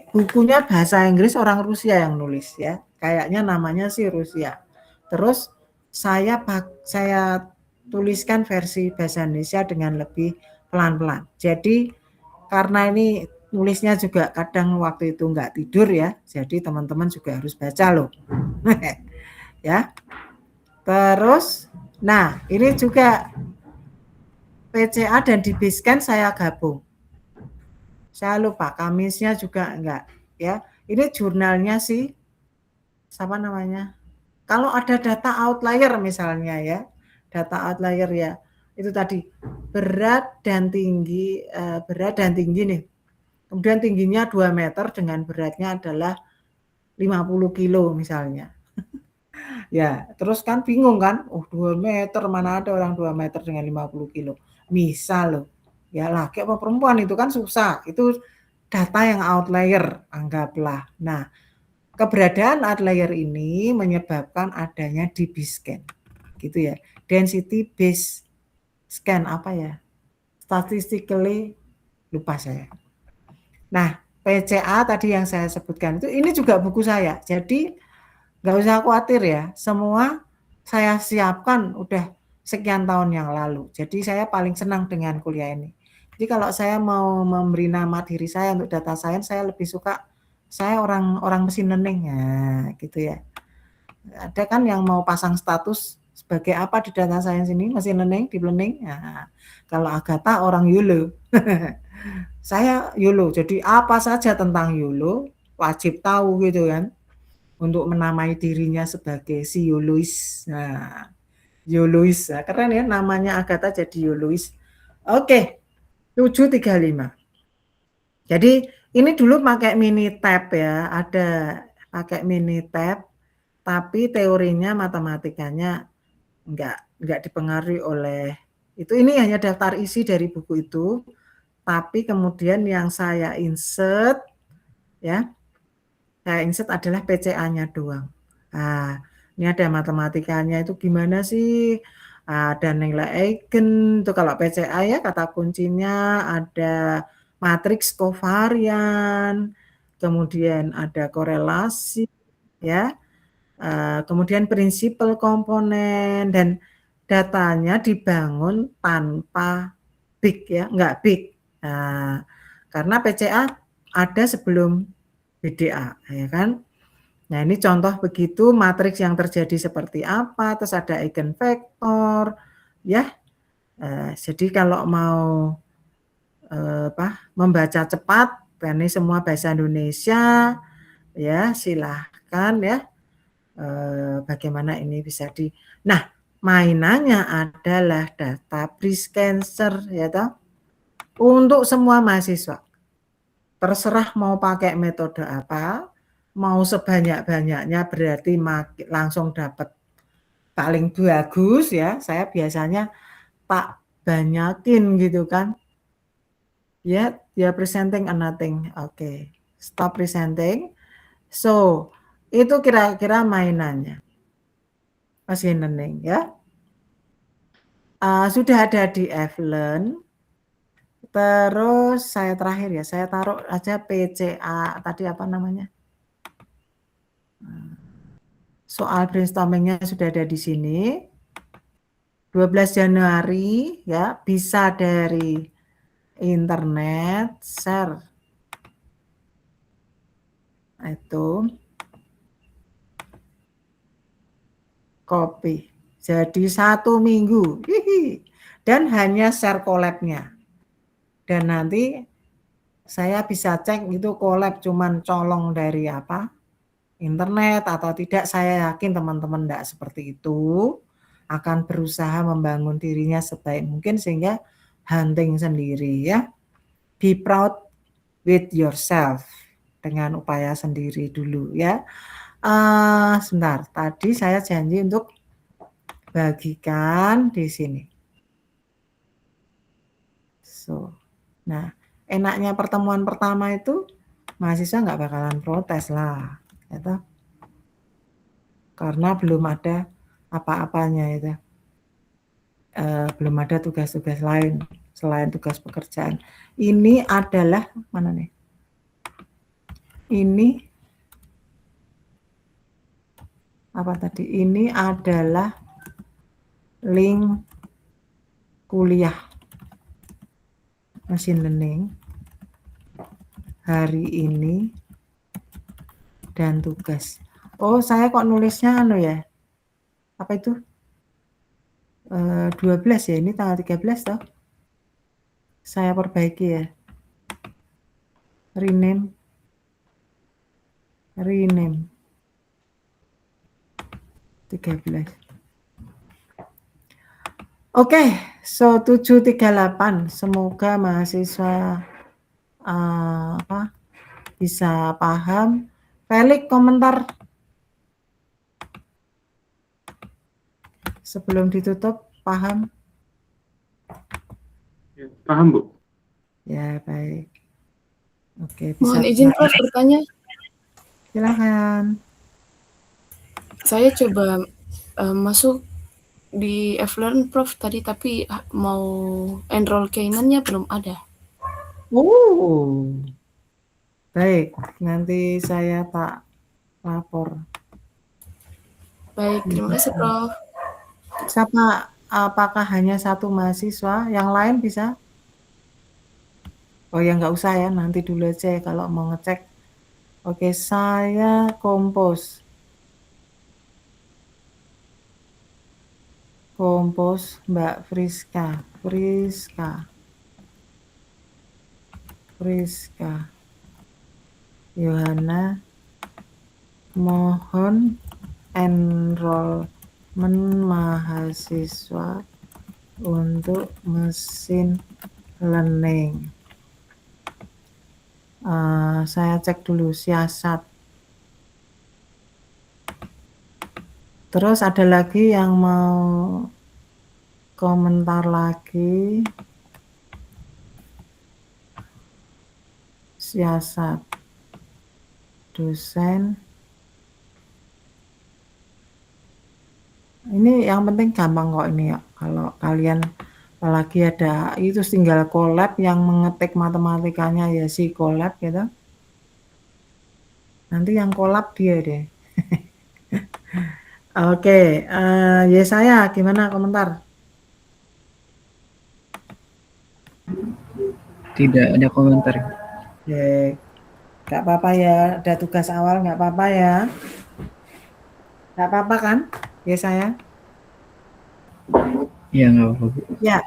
bukunya bahasa Inggris orang Rusia yang nulis ya. Kayaknya namanya sih Rusia. Terus saya tuliskan versi bahasa Indonesia dengan lebih pelan-pelan. Jadi karena ini nulisnya juga kadang waktu itu nggak tidur ya, jadi teman-teman juga harus baca loh. Ya. Terus, nah ini juga PCA dan DBScan saya gabung. Saya lupa, Kamisnya juga enggak ya. Ini jurnalnya sih, siapa namanya? Kalau ada data outlier misalnya ya, data outlier ya, itu tadi berat dan tinggi nih. Kemudian tingginya 2 meter dengan beratnya adalah 50 kilo misalnya. Ya, terus kan bingung kan, 2 meter, mana ada orang 2 meter dengan 50 kilo. Misal loh, ya laki apa perempuan itu kan susah, itu data yang outlier, anggaplah. Nah, keberadaan outlier ini menyebabkan adanya DB-scan, gitu ya. Density based scan apa ya? Statistically, lupa saya. Nah, PCA tadi yang saya sebutkan itu, ini juga buku saya. Jadi nggak usah khawatir ya, semua saya siapkan udah sekian tahun yang lalu. Jadi saya paling senang dengan kuliah ini. Jadi kalau saya mau memberi nama diri saya untuk data science, saya lebih suka saya orang mesin learning, ya gitu ya. Ada kan yang mau pasang status sebagai apa di data science ini, mesin learning, deep learning. Nah, kalau Agatha orang YOLO. Saya YOLO, jadi apa saja tentang YOLO wajib tahu gitu kan, untuk menamai dirinya sebagai si YOLOis. Nah, YOLOis, nah, keren ya namanya Agatha jadi YOLOis. Oke, 735. Jadi ini dulu pakai Minitab ya, ada pakai Minitab, tapi teorinya matematikanya enggak dipengaruhi oleh itu. Ini hanya daftar isi dari buku itu, tapi kemudian yang saya insert ya, saya insert adalah PCA-nya doang. Nah, ini ada matematikanya itu gimana sih? Ada nilai eigen, itu kalau PCA ya kata kuncinya ada matriks kovarian, kemudian ada korelasi ya, kemudian prinsipal komponen, dan datanya dibangun tanpa big ya, enggak big. Nah, karena PCA ada sebelum BDA ya kan. Nah ini contoh begitu, matriks yang terjadi seperti apa, terus ada eigenvektor ya. Jadi kalau mau membaca cepat, ini semua bahasa Indonesia ya, silahkan ya. Bagaimana ini bisa nah mainannya adalah data breast cancer ya toh, untuk semua mahasiswa. Terserah mau pakai metode apa, mau sebanyak-banyaknya berarti langsung dapat paling bagus ya. Saya biasanya tak banyakin gitu kan. Ya, dia presenting nothing. Oke, stop presenting. So, itu kira-kira mainannya. Machine learning ya. Sudah ada di Flearn. Terus saya terakhir ya, saya taruh aja PCA tadi apa namanya? Soal brainstormingnya sudah ada di sini. 12 Januari ya, bisa dari internet, share. Itu copy. Jadi 1 minggu. Dan hanya share collab-nya. Dan nanti saya bisa cek itu collab cuman colong dari apa? Internet atau tidak. Saya yakin teman-teman enggak seperti itu. Akan berusaha membangun dirinya sebaik mungkin sehingga hunting sendiri ya. Be proud with yourself dengan upaya sendiri dulu ya. Sebentar, tadi saya janji untuk bagikan di sini. So, nah enaknya pertemuan pertama itu mahasiswa nggak bakalan protes lah, gitu. Karena belum ada apa-apanya itu. Belum ada tugas-tugas lain selain tugas pekerjaan. Ini adalah mana nih? Ini apa tadi? Ini adalah link kuliah machine learning hari ini dan tugas. Oh, saya kok nulisnya anu ya? Apa itu? 12 ya, ini tanggal 13 toh. Saya perbaiki ya. Rename. Rename. 13. Oke, so 738. Semoga mahasiswa bisa paham. Felix, komentar sebelum ditutup, paham? Ya, paham, Bu. Ya, baik. Oke, bisa. Mohon izin Prof bertanya. Silahkan. Saya coba masuk di Flearn Prof tadi, tapi mau enroll K9-nya belum ada. Baik, nanti saya tak lapor. Baik, terima kasih Prof. Siapa, apakah hanya satu mahasiswa? Yang lain bisa? Oh ya nggak usah ya, nanti dulu aja kalau mau ngecek. Oke, saya kompos. Kompos Mbak Friska. Yohana, mohon enrollment mahasiswa untuk mesin learning. Saya cek dulu siasat. Terus ada lagi yang mau komentar lagi. Siasat. Dosen. Ini yang penting gampang kok ini ya. Kalau kalian apalagi ada itu tinggal collab yang mengetik matematikanya ya si collab gitu. Nanti yang collab dia deh. Oke, ya saya gimana komentar? Tidak ada komentar. Ya, nggak apa-apa ya, ada tugas awal nggak apa-apa ya. Nggak apa-apa kan? Ya saya. Ya nggak apa-apa, Bu. Ya,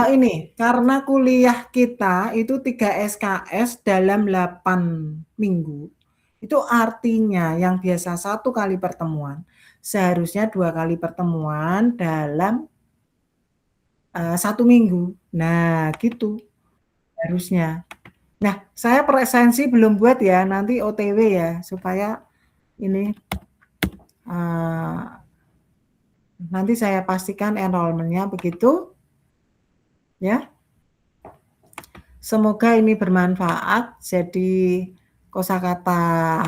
ini karena kuliah kita itu 3 SKS dalam 8 minggu. Itu artinya yang biasa 1 kali pertemuan, seharusnya 2 kali pertemuan dalam 1 minggu. Nah, gitu harusnya. Nah, saya presensi belum buat ya, nanti OTW ya, supaya ini nanti saya pastikan enrollment-nya begitu. Ya. Semoga ini bermanfaat. Jadi kosakata